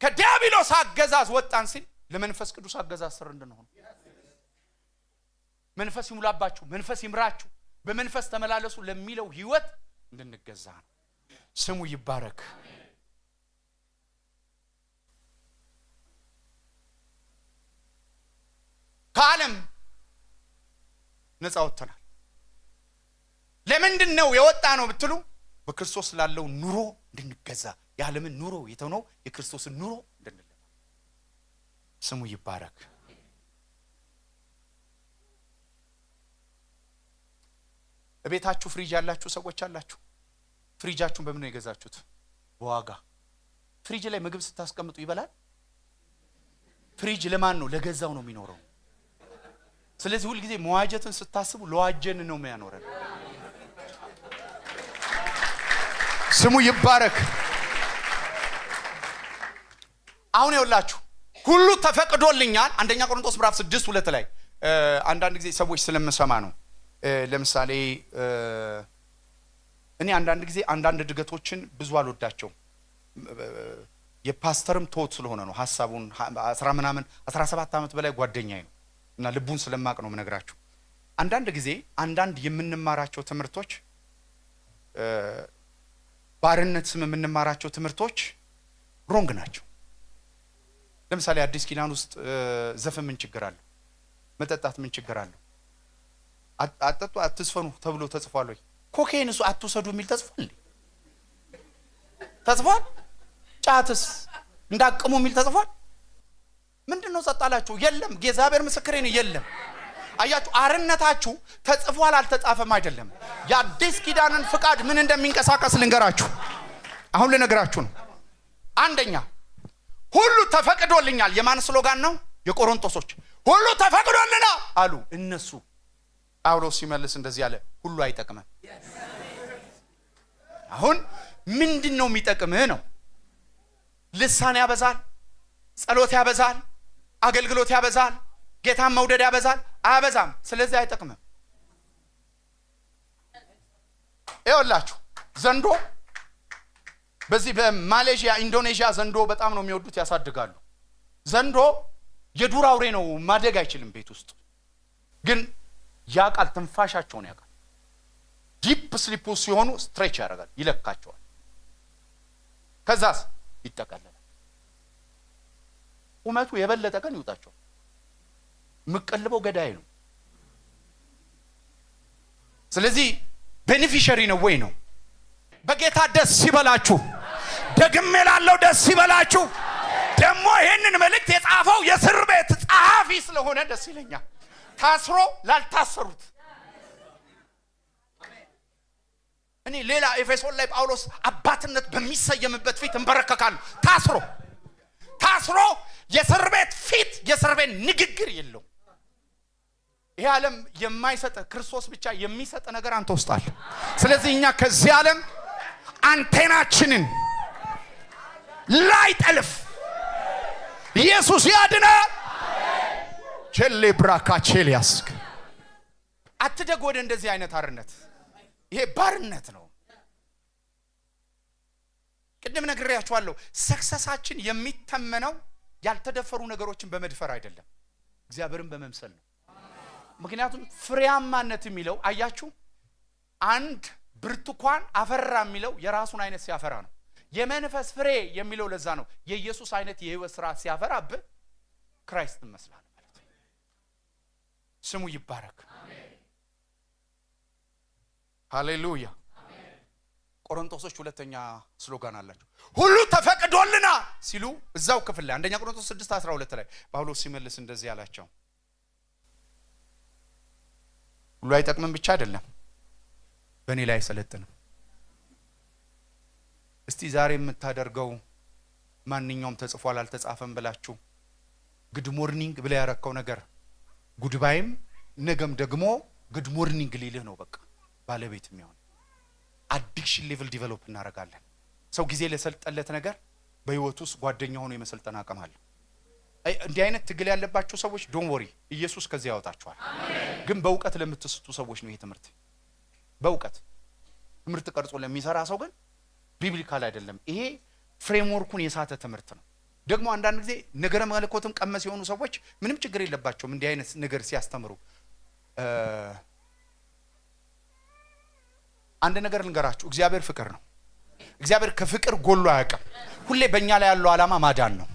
ከዲያብሎስ አገዛዝ ወጣን ሲል ለመንፈስ ቅዱስ አገዛዝ ስር እንድንሆን። መንፈስ ይሙላባችሁ፣ መንፈስ ይምራችሁ፣ በመንፈስ ተመላለሱ ለሚለው ህይወት እንድንገዛ ነው። ስሙ ይባረክ። ከዓለም ነፃ ወጥተናል። ለምንድን ነው የወጣ ነው ብትሉ በክርስቶስ ላለው ኑሮ እንድንገዛ፣ የዓለምን ኑሮ የተውነው የክርስቶስን ኑሮ እንድንለማ። ስሙ ይባረክ። በቤታችሁ ፍሪጅ ያላችሁ ሰዎች አላችሁ። ፍሪጃችሁን በምን ነው የገዛችሁት? በዋጋ። ፍሪጅ ላይ ምግብ ስታስቀምጡ ይበላል? ፍሪጅ ለማን ነው? ለገዛው ነው የሚኖረው። ስለዚህ ሁሉ ጊዜ መዋጀትን ስታስቡ ለዋጀን ነው የሚያኖረን። ስሙ ይባረክ። አሁን ይኸውላችሁ ሁሉ ተፈቅዶልኛል። አንደኛ ቆሮንቶስ ምዕራፍ 6:2 ላይ አንዳንድ ጊዜ ሰዎች ስለምሰማ ነው። ለምሳሌ እኔ አንዳንድ ጊዜ አንዳንድ ድገቶችን ብዙ አልወዳቸውም። የፓስተርም ቶት ስለሆነ ነው ሐሳቡን 17 ዓመት በላይ ጓደኛዬ ነው እና ልቡን ስለማቅ ነው የምነግራችሁ። አንዳንድ ጊዜ አንዳንድ የምንማራቸው ትምህርቶች ባርነት ስም የምንማራቸው ትምህርቶች ሮንግ ናቸው። ለምሳሌ አዲስ ኪዳን ውስጥ ዘፈን ምን ችግር አለው? መጠጣት ምን ችግር አለው? አጠጡ አትስፈኑ ተብሎ ተጽፏል ወይ? ኮኬን እሱ አትውሰዱ የሚል ተጽፏል እንዴ? ተጽፏል? ጫትስ እንዳቅሙ የሚል ተጽፏል? ምንድነው ጸጣላችሁ? የለም። እግዚአብሔር ምስክሬ ነው፣ የለም። አያችሁ አርነታችሁ ተጽፏል አልተጻፈም አይደለም። የአዲስ ኪዳንን ፍቃድ ምን እንደሚንቀሳቀስ ልንገራችሁ። አሁን ልነግራችሁ ነው። አንደኛ ሁሉ ተፈቅዶልኛል። የማን ስሎጋን ነው? የቆሮንቶሶች ሁሉ ተፈቅዶልናል አሉ እነሱ። ጳውሎስ ሲመልስ እንደዚህ ያለ ሁሉ አይጠቅምም። አሁን ምንድነው የሚጠቅምህ ነው? ልሳን ያበዛል፣ ጸሎት ያበዛል፣ አገልግሎት ያበዛል፣ ጌታን መውደድ ያበዛል? አያበዛም። ስለዚህ አይጠቅምም። ይኸውላችሁ ዘንዶ በዚህ በማሌዥያ ኢንዶኔዥያ ዘንዶ በጣም ነው የሚወዱት፣ ያሳድጋሉ። ዘንዶ የዱር አውሬ ነው፣ ማደግ አይችልም ቤት ውስጥ ግን ያቃል፣ ትንፋሻቸውን ያቃል። ዲፕ ስሊፕ ሲሆኑ ስትሬች ያደርጋል፣ ይለካቸዋል። ከዛስ ይጠቀለላል። ቁመቱ የበለጠ ቀን ይውጣቸው። ምቀልበው ገዳይ ነው። ስለዚህ ቤኔፊሻሪ ነው ወይ ነው? በጌታ ደስ ይበላችሁ። ደግሜ ላለው ደስ ይበላችሁ። ደግሞ ይሄንን መልእክት የጻፈው የእስር ቤት ጸሐፊ ስለሆነ ደስ ይለኛል። ታስሮ ላልታሰሩት እኔ ሌላ ኤፌሶን ላይ ጳውሎስ አባትነት በሚሰየምበት ፊት እንበረከካለሁ። ታስሮ የእስር ቤት ፊት የእስር ቤት ንግግር የለው። ይሄ ዓለም የማይሰጥ ክርስቶስ ብቻ የሚሰጥ ነገር አንተ ውስጥ አለ። ስለዚህ እኛ ከዚህ ዓለም አንቴናችንን ላይ ጠልፍ ኢየሱስ ያድናል። ቸሌ ብራካቼሊያስ አትደግ ወደ እንደዚህ አይነት አርነት። ይሄ ባርነት ነው። ቅድም ነግሬያችኋለሁ። ሰክሰሳችን የሚተመነው ያልተደፈሩ ነገሮችን በመድፈር አይደለም፣ እግዚአብሔርን በመምሰል ነው። ምክንያቱም ፍሬያማነት የሚለው አያችሁ፣ አንድ ብርቱካን አፈራ የሚለው የራሱን አይነት ሲያፈራ ነው። የመንፈስ ፍሬ የሚለው ለዛ ነው። የኢየሱስ አይነት የህይወት ስራ ሲያፈራብህ ክራይስት መስላል ማለት ነው። ስሙ ይባረክ። ሃሌሉያ። ቆሮንቶሶች ሁለተኛ ስሎጋን አላቸው። ሁሉ ተፈቅዶልና ሲሉ እዛው ክፍል ላይ አንደኛ ቆሮንቶስ 6:12 ላይ ጳውሎስ ሲመልስ እንደዚህ ያላቸው ሁሉ አይጠቅምም ብቻ አይደለም፣ በእኔ ላይ አይሰለጥንም። እስቲ ዛሬ የምታደርገው ማንኛውም ተጽፏል አልተጻፈም ብላችሁ ጉድ ሞርኒንግ ብለ ያረከው ነገር ጉድባይም ነገም ደግሞ ጉድ ሞርኒንግ ሊልህ ነው። በቃ ባለቤት የሚሆን አዲክሽን ሌቭል ዲቨሎፕ እናደርጋለን። ሰው ጊዜ ለሰልጠለት ነገር በህይወት ውስጥ ጓደኛ ሆኖ የመሰልጠን አቅም አለ። እንዲህ አይነት ትግል ያለባቸው ሰዎች ዶንት ወሪ፣ ኢየሱስ ከዚህ ያወጣቸዋል። ግን በእውቀት ለምትስቱ ሰዎች ነው ይሄ ትምህርት። በእውቀት ትምህርት ቀርጾ ለሚሰራ ሰው ግን ቢብሊካል አይደለም። ይሄ ፍሬምወርኩን የሳተ ትምህርት ነው። ደግሞ አንዳንድ ጊዜ ነገረ መለኮትም ቀመስ የሆኑ ሰዎች ምንም ችግር የለባቸውም እንዲህ አይነት ነገር ሲያስተምሩ። አንድ ነገር ልንገራችሁ፣ እግዚአብሔር ፍቅር ነው። እግዚአብሔር ከፍቅር ጎሎ አያውቅም። ሁሌ በእኛ ላይ ያለው ዓላማ ማዳን ነው።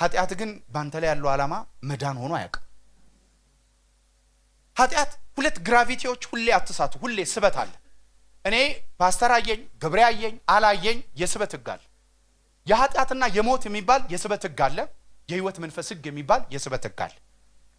ኃጢአት ግን ባንተ ላይ ያለው ዓላማ መዳን ሆኖ አያውቅም። ኃጢአት ሁለት ግራቪቲዎች ሁሌ አትሳቱ። ሁሌ ስበት አለ። እኔ ፓስተር አየኝ ገብሬ አየኝ አላየኝ የስበት ህግ አለ። የኃጢአትና የሞት የሚባል የስበት ህግ አለ። የህይወት መንፈስ ህግ የሚባል የስበት ህግ አለ።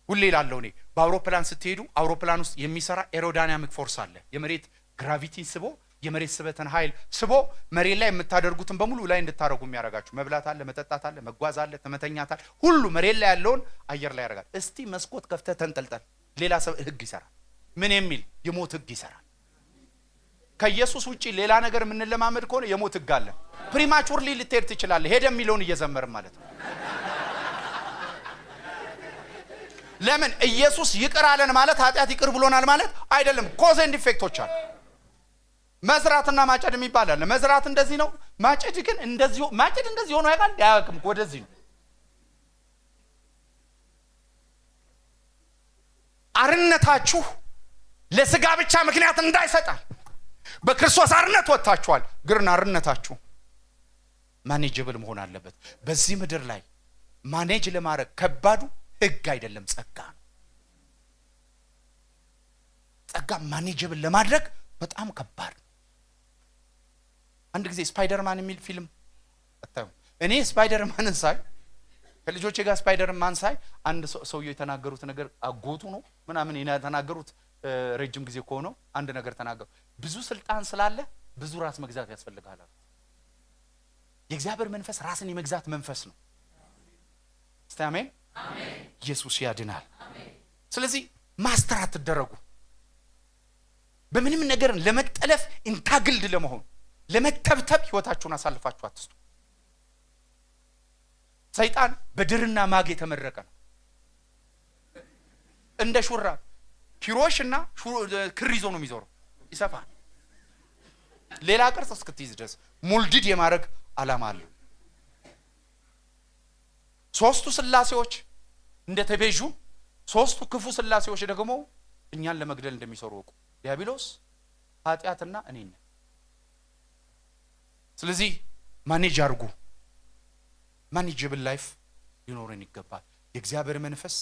ሁሌ ላለው እኔ በአውሮፕላን ስትሄዱ አውሮፕላን ውስጥ የሚሰራ ኤሮዳይናሚክ ፎርስ አለ። የመሬት ግራቪቲን ስቦ የመሬት ስበትን ኃይል ስቦ መሬት ላይ የምታደርጉትን በሙሉ ላይ እንድታረጉ የሚያረጋችሁ መብላት አለ፣ መጠጣት አለ፣ መጓዝ አለ፣ ተመተኛት አለ። ሁሉ መሬት ላይ ያለውን አየር ላይ ያረጋል። እስቲ መስኮት ከፍተህ ተንጠልጠል፣ ሌላ ሰብ ህግ ይሰራል። ምን የሚል የሞት ህግ ይሰራል። ከኢየሱስ ውጪ ሌላ ነገር የምንለማመድ ከሆነ የሞት ህግ አለ። ፕሪማቹርሊ ልትሄድ ትችላለህ። ሄደ የሚለውን እየዘመርን ማለት ነው። ለምን ኢየሱስ ይቅር አለን ማለት ኃጢአት ይቅር ብሎናል ማለት አይደለም። ኮዝ ኤንድ ኢፌክቶች አሉ። መዝራትና ማጨድ የሚባል አለ። መዝራት እንደዚህ ነው፣ ማጨድ ግን እንደዚህ ማጨድ እንደዚህ ሆኖ ያውቃል ያውቅም ወደዚህ ነው። አርነታችሁ ለስጋ ብቻ ምክንያት እንዳይሰጣል። በክርስቶስ አርነት ወጣችኋል። ግን አርነታችሁ ማኔጀብል መሆን አለበት። በዚህ ምድር ላይ ማኔጅ ለማድረግ ከባዱ ህግ አይደለም፣ ጸጋ ነው። ጸጋ ማኔጀብል ለማድረግ በጣም ከባድ ነው። አንድ ጊዜ ስፓይደርማን የሚል ፊልም አታዩ? እኔ ስፓይደርማንን ሳይ ከልጆቼ ጋር ስፓይደርማን ሳይ አንድ ሰውዬው የተናገሩት ነገር አጎቱ ነው ምናምን የተናገሩት ረጅም ጊዜ ከሆነው አንድ ነገር ተናገሩ። ብዙ ስልጣን ስላለ ብዙ ራስ መግዛት ያስፈልጋል። የእግዚአብሔር መንፈስ ራስን የመግዛት መንፈስ ነው። እስቲ አሜን። ኢየሱስ ያድናል። ስለዚህ ማስተር አትደረጉ። በምንም ነገር ለመጠለፍ ኢንታግልድ ለመሆን ለመተብተብ ህይወታችሁን አሳልፋችሁ አትስጡ። ሰይጣን በድርና ማግ የተመረቀ ነው። እንደ ሹራብ ኪሮሽና ክር ይዞ ነው የሚዞረው። ይሰፋል። ሌላ ቅርጽ እስክትይዝ ድረስ ሙልድድ የማድረግ ዓላማ አለው። ሶስቱ ስላሴዎች እንደተቤዡ ሶስቱ ክፉ ስላሴዎች ደግሞ እኛን ለመግደል እንደሚሰሩ ወቁ። ዲያብሎስ፣ ኃጢአትና እኔ ነኝ። ስለዚህ ማኔጅ አድርጉ። ማኔጀብል ላይፍ ሊኖረን ይገባል። የእግዚአብሔር መንፈስ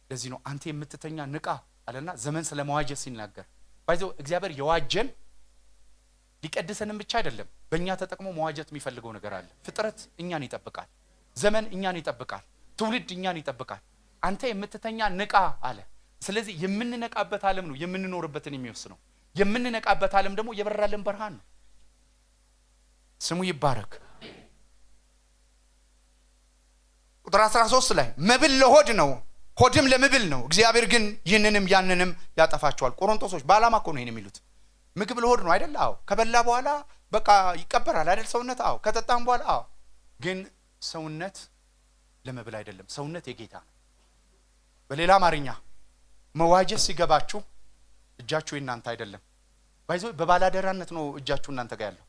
ለዚህ ነው አንተ የምትተኛ ንቃ አለና ዘመን ስለመዋጀት ሲናገር ባይዘው እግዚአብሔር የዋጀን ሊቀድሰንም ብቻ አይደለም። በእኛ ተጠቅሞ መዋጀት የሚፈልገው ነገር አለ። ፍጥረት እኛን ይጠብቃል። ዘመን እኛን ይጠብቃል። ትውልድ እኛን ይጠብቃል። አንተ የምትተኛ ንቃ አለ። ስለዚህ የምንነቃበት ዓለም ነው የምንኖርበትን የሚወስነው። የምንነቃበት ዓለም ደግሞ የበራልን ብርሃን ነው። ስሙ ይባረክ። ቁጥር 13 ላይ መብል ለሆድ ነው ሆድም ለመብል ነው፣ እግዚአብሔር ግን ይህንንም ያንንም ያጠፋቸዋል። ቆሮንቶሶች በዓላማ እኮ ነው ይሄን የሚሉት። ምግብ ለሆድ ነው አይደል? አዎ። ከበላ በኋላ በቃ ይቀበራል አይደል? ሰውነት አዎ። ከጠጣም በኋላ አዎ። ግን ሰውነት ለመብል አይደለም። ሰውነት የጌታ ነው። በሌላ አማርኛ መዋጀት ሲገባችሁ እጃችሁ የእናንተ አይደለም። ባይዘው በባላደራነት ነው እጃችሁ እናንተ ጋር ያለው።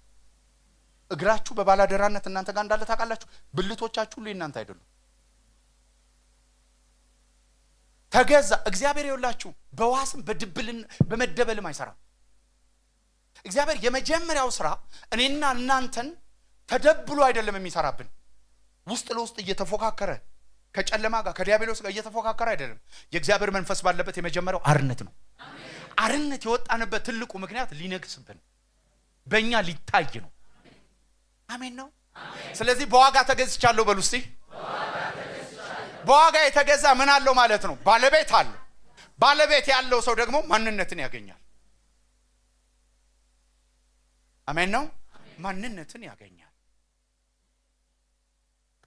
እግራችሁ በባላደራነት እናንተ ጋር እንዳለ ታውቃላችሁ። ብልቶቻችሁ ሁሉ የእናንተ አይደሉም። ተገዛ እግዚአብሔር ይውላችሁ። በዋስም በድብልን በመደበልም አይሰራም። እግዚአብሔር የመጀመሪያው ስራ እኔና እናንተን ተደብሎ አይደለም የሚሰራብን። ውስጥ ለውስጥ እየተፎካከረ ከጨለማ ጋር ከዲያብሎስ ጋር እየተፎካከረ አይደለም። የእግዚአብሔር መንፈስ ባለበት የመጀመሪያው አርነት ነው። አርነት የወጣንበት ትልቁ ምክንያት ሊነግስብን በእኛ ሊታይ ነው። አሜን ነው። ስለዚህ በዋጋ ተገዝቻለሁ በሉ እስቲ። በዋጋ የተገዛ ምን አለው ማለት ነው? ባለቤት አለው። ባለቤት ያለው ሰው ደግሞ ማንነትን ያገኛል። አሜን ነው። ማንነትን ያገኛል።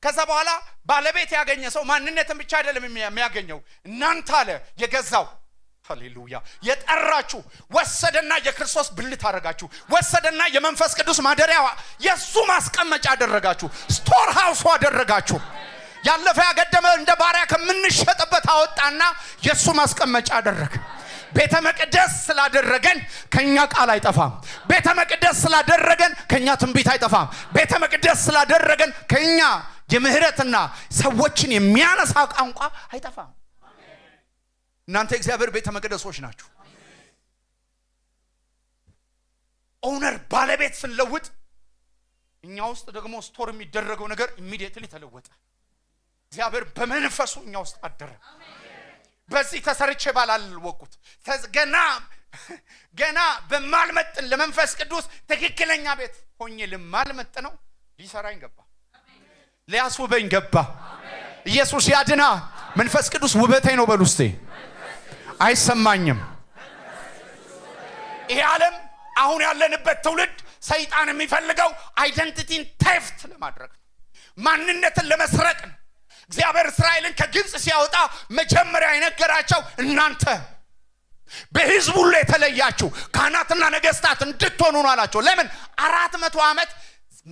ከዛ በኋላ ባለቤት ያገኘ ሰው ማንነትን ብቻ አይደለም የሚያገኘው። እናንተ አለ የገዛው ሃሌሉያ የጠራችሁ ወሰደና የክርስቶስ ብልት አደረጋችሁ። ወሰደና የመንፈስ ቅዱስ ማደሪያ የሱ ማስቀመጫ አደረጋችሁ። ስቶር ሃውስ አደረጋችሁ። ያለፈ ያገደመ እንደ ባሪያ ከምንሸጥበት አወጣና የሱ ማስቀመጫ አደረገ። ቤተ መቅደስ ስላደረገን ከኛ ቃል አይጠፋም። ቤተ መቅደስ ስላደረገን ከኛ ትንቢት አይጠፋም። ቤተ መቅደስ ስላደረገን ከኛ የምህረትና ሰዎችን የሚያነሳ ቋንቋ አይጠፋም። እናንተ እግዚአብሔር ቤተ መቅደሶች ናችሁ። ኦነር ባለቤት ስንለውጥ እኛ ውስጥ ደግሞ ስቶር የሚደረገው ነገር ኢሚዲየትሊ ተለወጠ። እግዚአብሔር በመንፈሱ እኛ ውስጥ አደረ። በዚህ ተሰርቼ ባላልወቁት ገና በማልመጥን ለመንፈስ ቅዱስ ትክክለኛ ቤት ሆኜ ለማልመጥ ነው ሊሰራኝ ገባ። ሊያስውበኝ ገባ። ኢየሱስ ያድና። መንፈስ ቅዱስ ውበቴ ነው በሉ እስቲ። አይሰማኝም። ይሄ ዓለም አሁን ያለንበት ትውልድ ሰይጣን የሚፈልገው አይደንቲቲን ቴፍት ለማድረግ ነው። ማንነትን ለመስረቅ ነው። እግዚአብሔር እስራኤልን ከግብጽ ሲያወጣ መጀመሪያ የነገራቸው እናንተ በሕዝቡ ሁሉ የተለያችሁ ካህናትና ነገስታት እንድትሆኑ ነው አላቸው። ለምን? 400 ዓመት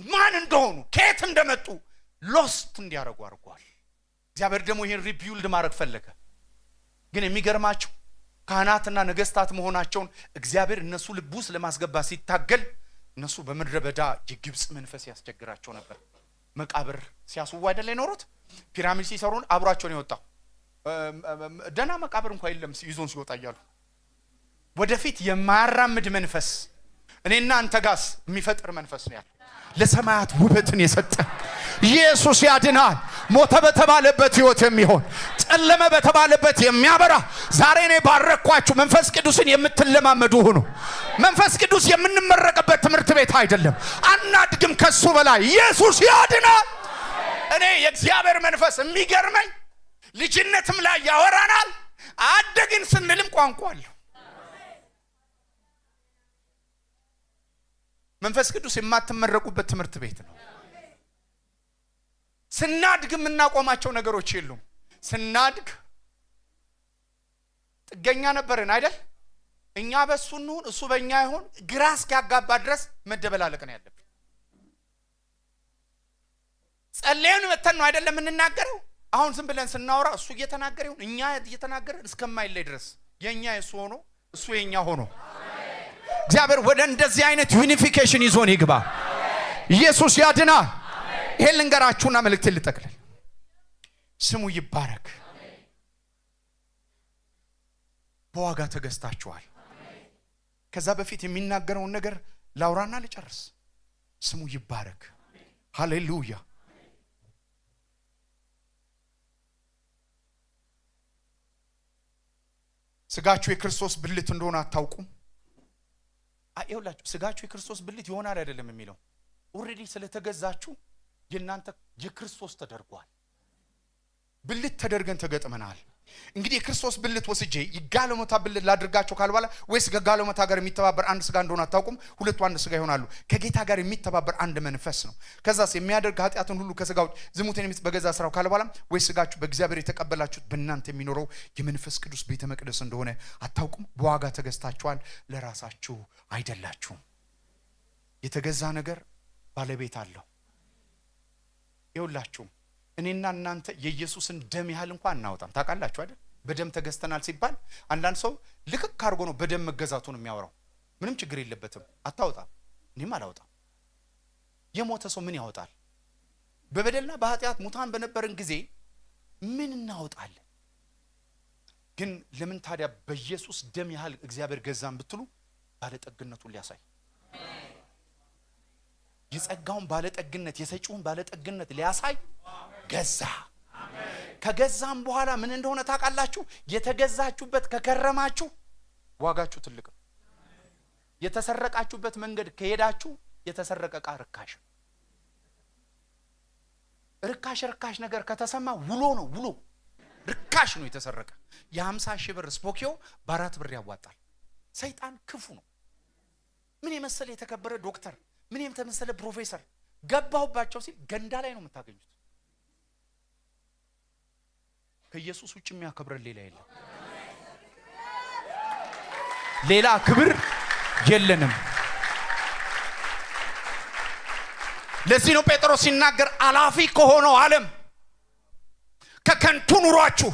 ማን እንደሆኑ ከየት እንደመጡ ሎስት እንዲያረጉ አድርጓል። እግዚአብሔር ደግሞ ይሄን ሪቢውልድ ማድረግ ፈለገ። ግን የሚገርማችሁ ካህናትና ነገስታት መሆናቸውን እግዚአብሔር እነሱ ልብ ውስጥ ለማስገባት ሲታገል እነሱ በምድረ በዳ የግብጽ መንፈስ ያስቸግራቸው ነበር። መቃብር ሲያስውቡ አይደል የኖሩት? ፒራሚድ ሲሰሩን አብሯቸው ነው የወጣው። ደና መቃብር እንኳን የለም ይዞን ሲወጣ እያሉ ወደፊት የማያራምድ መንፈስ እኔና አንተ ጋስ የሚፈጥር መንፈስ ነው ያለው። ለሰማያት ውበትን የሰጠ ኢየሱስ ያድናል። ሞተ በተባለበት ህይወት የሚሆን ጨለመ በተባለበት የሚያበራ ዛሬ እኔ ባረኳችሁ መንፈስ ቅዱስን የምትለማመዱ ሁኑ። መንፈስ ቅዱስ የምንመረቅበት ትምህርት ቤት አይደለም። አናድግም ከሱ በላይ ኢየሱስ ያድናል። እኔ የእግዚአብሔር መንፈስ የሚገርመኝ ልጅነትም ላይ ያወራናል፣ አደግን ስንልም ቋንቋ አለው። መንፈስ ቅዱስ የማትመረቁበት ትምህርት ቤት ነው። ስናድግ የምናቆማቸው ነገሮች የሉም። ስናድግ ጥገኛ ነበርን አይደል? እኛ በሱ እንሁን እሱ በእኛ ይሁን ግራ እስኪያጋባ ድረስ መደበላለቅ ነው ያለብን። ጸልየን መተን ነው አይደለም የምንናገረው። አሁን ዝም ብለን ስናወራ እሱ እየተናገረ ይሁን እኛ እየተናገረን እስከማይለይ ድረስ የኛ የሱ ሆኖ እሱ የኛ ሆኖ እግዚአብሔር ወደ እንደዚህ አይነት ዩኒፊኬሽን ይዞን ይግባ። ኢየሱስ ያድናል። ይሄን ልንገራችሁና መልእክቴን ልጠቅልል። ስሙ ይባረክ። በዋጋ ተገዝታችኋል። ከዛ በፊት የሚናገረውን ነገር ላውራና ልጨርስ። ስሙ ይባረክ። ሃሌሉያ። ስጋችሁ የክርስቶስ ብልት እንደሆነ አታውቁም? አይውላችሁ ስጋችሁ የክርስቶስ ብልት ይሆናል አይደለም የሚለው ኦሬዲ ስለተገዛችሁ የናንተ የክርስቶስ ተደርጓል። ብልት ተደርገን ተገጥመናል። እንግዲህ የክርስቶስ ብልት ወስጄ የጋለሞታ ብልት ላድርጋቸው ካልባላ ወይስ ከጋለሞታ ጋር የሚተባበር አንድ ስጋ እንደሆነ አታውቁም? ሁለቱ አንድ ስጋ ይሆናሉ። ከጌታ ጋር የሚተባበር አንድ መንፈስ ነው። ከዛስ የሚያደርግ ኃጢአትን ሁሉ ከስጋው ዝሙትን የሚጽ በገዛ ስራው ካልባላ ወይስ ስጋችሁ በእግዚአብሔር የተቀበላችሁት በእናንተ የሚኖረው የመንፈስ ቅዱስ ቤተ መቅደስ እንደሆነ አታውቁም? በዋጋ ተገዝታችኋል፣ ለራሳችሁ አይደላችሁም። የተገዛ ነገር ባለቤት አለው። ይውላችሁ እኔና እናንተ የኢየሱስን ደም ያህል እንኳን እናወጣም። ታውቃላችሁ አይደል? በደም ተገዝተናል ሲባል አንዳንድ ሰው ልክክ አድርጎ ነው በደም መገዛቱን የሚያወራው። ምንም ችግር የለበትም። አታወጣም። እኔም አላወጣም። የሞተ ሰው ምን ያወጣል? በበደልና በኃጢአት ሙታን በነበርን ጊዜ ምን እናወጣለን? ግን ለምን ታዲያ በኢየሱስ ደም ያህል እግዚአብሔር ገዛን ብትሉ ባለጠግነቱን ሊያሳይ የጸጋውን ባለጠግነት የሰጪውን ባለጠግነት ሊያሳይ ገዛ። ከገዛም በኋላ ምን እንደሆነ ታውቃላችሁ? የተገዛችሁበት ከከረማችሁ ዋጋችሁ ትልቅ ነው። የተሰረቃችሁበት መንገድ ከሄዳችሁ የተሰረቀ ዕቃ ርካሽ ርካሽ ነገር ከተሰማ ውሎ ነው። ውሎ ርካሽ ነው የተሰረቀ። የ50 ሺህ ብር ስፖኪዮ በ4 ብር ያዋጣል። ሰይጣን ክፉ ነው። ምን የመሰለ የተከበረ ዶክተር፣ ምን የመሰለ ፕሮፌሰር ገባሁባቸው ሲል ገንዳ ላይ ነው የምታገኙት። ከኢየሱስ ውጭ የሚያከብረን ሌላ የለም። ሌላ ክብር የለንም። ለዚህ ነው ጴጥሮስ ሲናገር አላፊ ከሆነው ዓለም ከከንቱ ኑሯችሁ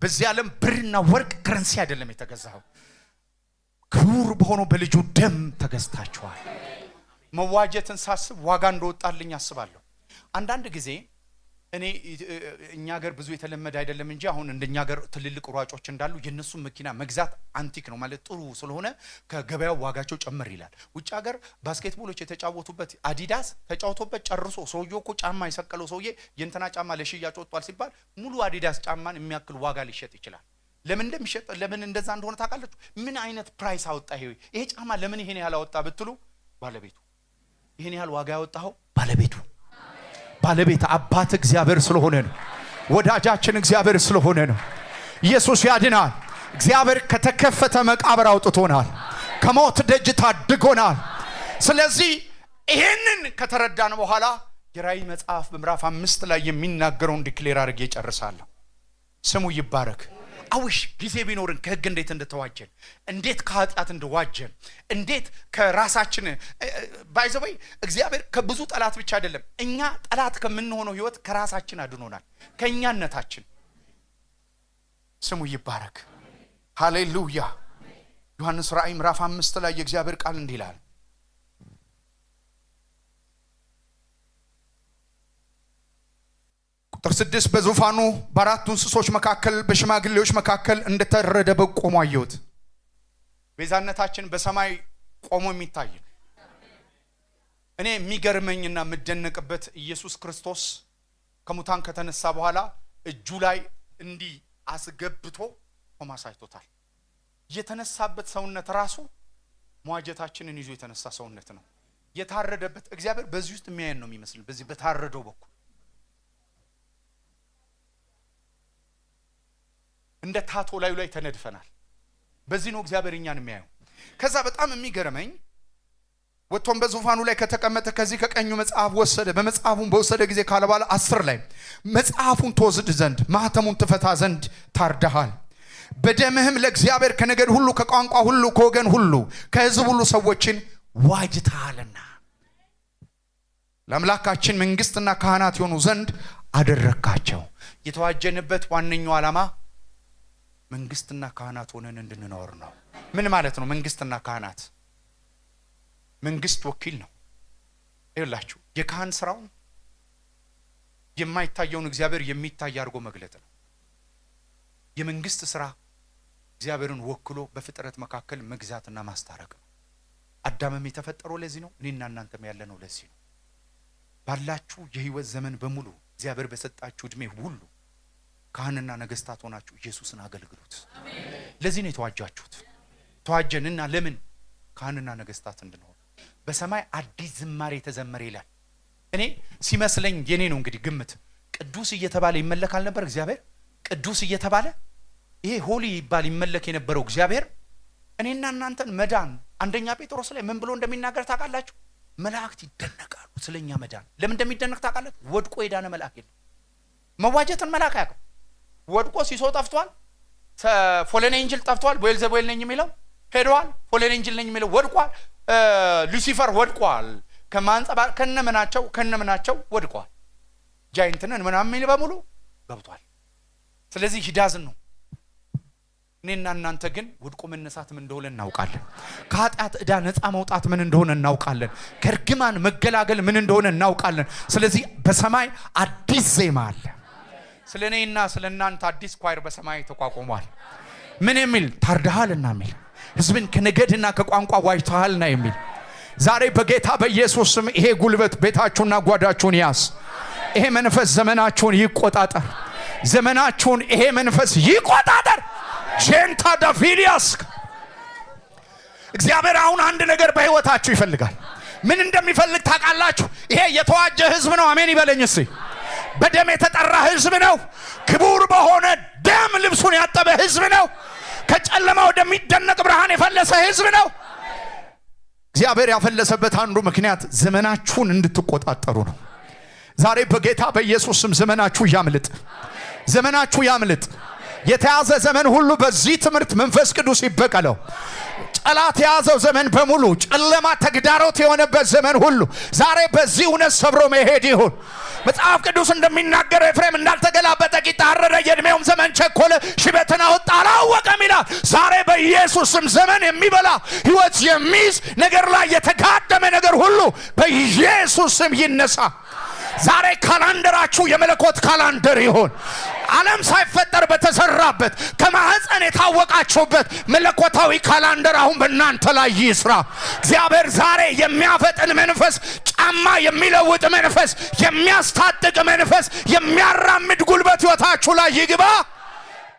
በዚህ ዓለም ብርና ወርቅ ከረንሲ አይደለም የተገዛው፣ ክቡር በሆነው በልጁ ደም ተገዝታችኋል። መዋጀትን ሳስብ ዋጋ እንደወጣልኝ አስባለሁ። አንዳንድ ጊዜ እኛ ሀገር ብዙ የተለመደ አይደለም እንጂ አሁን እንደኛ ሀገር ትልልቅ ሯጮች እንዳሉ የነሱ መኪና መግዛት አንቲክ ነው ማለት ጥሩ ስለሆነ ከገበያው ዋጋቸው ጨምር ይላል። ውጭ ሀገር ባስኬትቦሎች የተጫወቱበት አዲዳስ ተጫውቶበት ጨርሶ ሰውየው እኮ ጫማ የሰቀለው ሰውዬ የእንትና ጫማ ለሽያጭ ወጥቷል ሲባል ሙሉ አዲዳስ ጫማን የሚያክል ዋጋ ሊሸጥ ይችላል። ለምን እንደሚሸጥ ለምን እንደዛ እንደሆነ ታውቃላችሁ? ምን አይነት ፕራይስ አወጣ ይሄ ጫማ ለምን ይሄን ያህል አወጣ ብትሉ ባለቤቱ ይሄን ያህል ዋጋ ያወጣው ባለቤት አባት እግዚአብሔር ስለሆነ ነው። ወዳጃችን እግዚአብሔር ስለሆነ ነው። ኢየሱስ ያድናል። እግዚአብሔር ከተከፈተ መቃብር አውጥቶናል። ከሞት ደጅ ታድጎናል። ስለዚህ ይሄንን ከተረዳን በኋላ የራእይ መጽሐፍ በምዕራፍ 5 ላይ የሚናገረውን ዲክሌር አድርጌ ጨርሳለሁ። ስሙ ይባረክ። አውሽ ጊዜ ቢኖርን ከህግ እንዴት እንደተዋጀን፣ እንዴት ከኃጢአት እንደዋጀን፣ እንዴት ከራሳችን ባይዘበይ እግዚአብሔር ከብዙ ጠላት ብቻ አይደለም እኛ ጠላት ከምንሆነው ህይወት ከራሳችን አድኖናል፣ ከኛነታችን። ስሙ ይባረክ። ሃሌሉያ። ዮሐንስ ራእይ ምዕራፍ 5 ላይ የእግዚአብሔር ቃል እንዲህ ይላል፣ ቁጥር 6 በዙፋኑ በአራቱ እንስሶች መካከል በሽማግሌዎች መካከል እንደተረደ በግ ቆሞ አየሁት። ቤዛነታችን በሰማይ ቆሞ የሚታይ እኔ የሚገርመኝና የምደነቅበት ኢየሱስ ክርስቶስ ከሙታን ከተነሳ በኋላ እጁ ላይ እንዲህ አስገብቶ ቆሞ አሳይቶታል። የተነሳበት ሰውነት ራሱ መዋጀታችንን ይዞ የተነሳ ሰውነት ነው። የታረደበት እግዚአብሔር በዚህ ውስጥ የሚያየን ነው የሚመስል በዚህ በታረደው በኩል እንደ ታቶ ላይ ተነድፈናል። በዚህ ነው እግዚአብሔር እኛን የሚያየው። ከዛ በጣም የሚገርመኝ ወጥቶም በዙፋኑ ላይ ከተቀመጠ ከዚህ ከቀኙ መጽሐፍ ወሰደ። በመጽሐፉን በወሰደ ጊዜ ካለ በኋላ 10 ላይ መጽሐፉን ትወስድ ዘንድ ማህተሙን ትፈታ ዘንድ ታርደሃል፣ በደምህም ለእግዚአብሔር ከነገድ ሁሉ ከቋንቋ ሁሉ ከወገን ሁሉ ከሕዝብ ሁሉ ሰዎችን ዋጅተሃልና ለአምላካችን መንግስትና ካህናት የሆኑ ዘንድ አደረካቸው። የተዋጀንበት ዋነኛው ዓላማ መንግስትና ካህናት ሆነን እንድንኖር ነው። ምን ማለት ነው መንግስትና ካህናት? መንግስት ወኪል ነው። ይኸውላችሁ የካህን ስራው የማይታየውን እግዚአብሔር የሚታይ አድርጎ መግለጥ ነው። የመንግስት ስራ እግዚአብሔርን ወክሎ በፍጥረት መካከል መግዛትና ማስታረቅ ነው። አዳምም የተፈጠረው ለዚህ ነው። እኔና እናንተም ያለነው ለዚህ ነው። ባላችሁ የህይወት ዘመን በሙሉ እግዚአብሔር በሰጣችሁ እድሜ ሁሉ ካህንና ነገስታት ሆናችሁ ኢየሱስን አገልግሉት። ለዚህ ነው የተዋጃችሁት። ተዋጀንና ለምን? ካህንና ነገስታት እንድንሆን። በሰማይ አዲስ ዝማሬ ተዘመረ ይላል። እኔ ሲመስለኝ የኔ ነው እንግዲህ ግምት፣ ቅዱስ እየተባለ ይመለካል ነበር እግዚአብሔር። ቅዱስ እየተባለ ይሄ ሆሊ ይባል ይመለክ የነበረው እግዚአብሔር እኔና እናንተን መዳን አንደኛ ጴጥሮስ ላይ ምን ብሎ እንደሚናገር ታውቃላችሁ? መላእክት ይደነቃሉ ስለኛ መዳን። ለምን እንደሚደነቅ ታውቃላችሁ? ወድቆ የዳነ መልአክ የለም። መዋጀትን መልአክ ያውቀው። ወድቆ ሲሶ ጠፍቷል። ፎለን ኤንጅል ጠፍቷል። ቤልዜቡል ነኝ የሚለው ሄዷል። ፎለን ኤንጅል ነኝ የሚለው ወድቋል። ሉሲፈር ወድቋል። ከነምናቸው ወድቋል። ጃይንትነን ምናምን የሚል በሙሉ ገብቷል። ስለዚህ ሂዳዝን ነው። እኔና እናንተ ግን ወድቆ መነሳት ምን እንደሆነ እናውቃለን። ከኃጢአት ዕዳ ነፃ መውጣት ምን እንደሆነ እናውቃለን። ከርግማን መገላገል ምን እንደሆነ እናውቃለን። ስለዚህ በሰማይ አዲስ ዜማ አለ። ስለኔና ስለናንተ አዲስ ኳየር በሰማይ ተቋቁሟል። ምን የሚል? ታርደሃልና የሚል ሕዝብን ከነገድና ከቋንቋ ዋጅተሃልና የሚል። ዛሬ በጌታ በኢየሱስ ስም ይሄ ጉልበት ቤታችሁና ጓዳችሁን ያዝ። ይሄ መንፈስ ዘመናችሁን ይቆጣጠር። ዘመናችሁን ይሄ መንፈስ ይቆጣጠር። ጄንታ ዳቪዲያስ እግዚአብሔር አሁን አንድ ነገር በህይወታችሁ ይፈልጋል። ምን እንደሚፈልግ ታውቃላችሁ? ይሄ የተዋጀ ህዝብ ነው። አሜን ይበለኝ እስቲ። በደም የተጠራ ህዝብ ነው። ክቡር በሆነ ደም ልብሱን ያጠበ ህዝብ ነው። ከጨለማ ወደሚደነቅ ብርሃን የፈለሰ ህዝብ ነው። እግዚአብሔር ያፈለሰበት አንዱ ምክንያት ዘመናችሁን እንድትቆጣጠሩ ነው። ዛሬ በጌታ በኢየሱስ ስም ዘመናችሁ ያምልጥ። ዘመናችሁ ያምልጥ። የተያዘ ዘመን ሁሉ በዚህ ትምህርት መንፈስ ቅዱስ ይበቀለው። ጠላት የያዘው ዘመን በሙሉ ጨለማ ተግዳሮት የሆነበት ዘመን ሁሉ ዛሬ በዚህ እውነት ሰብሮ መሄድ ይሁን። መጽሐፍ ቅዱስ እንደሚናገረው ኤፍሬም እንዳልተገላበጠ ቂጣ አረረ፣ የዕድሜውም ዘመን ቸኮለ፣ ሽበትን አወጣ አላወቀም ይላል። ዛሬ በኢየሱስም ዘመን የሚበላ ህይወት የሚይዝ ነገር ላይ የተጋደመ ነገር ሁሉ በኢየሱስ ስም ይነሳ። ዛሬ ካላንደራችሁ የመለኮት ካላንደር ይሁን። ዓለም ሳይፈጠር በተሰራበት ከማህፀን የታወቃችሁበት መለኮታዊ ካላንደር አሁን በእናንተ ላይ ይስራ። እግዚአብሔር ዛሬ የሚያፈጥን መንፈስ፣ ጫማ የሚለውጥ መንፈስ፣ የሚያስታጥቅ መንፈስ፣ የሚያራምድ ጉልበት ህይወታችሁ ላይ ይግባ።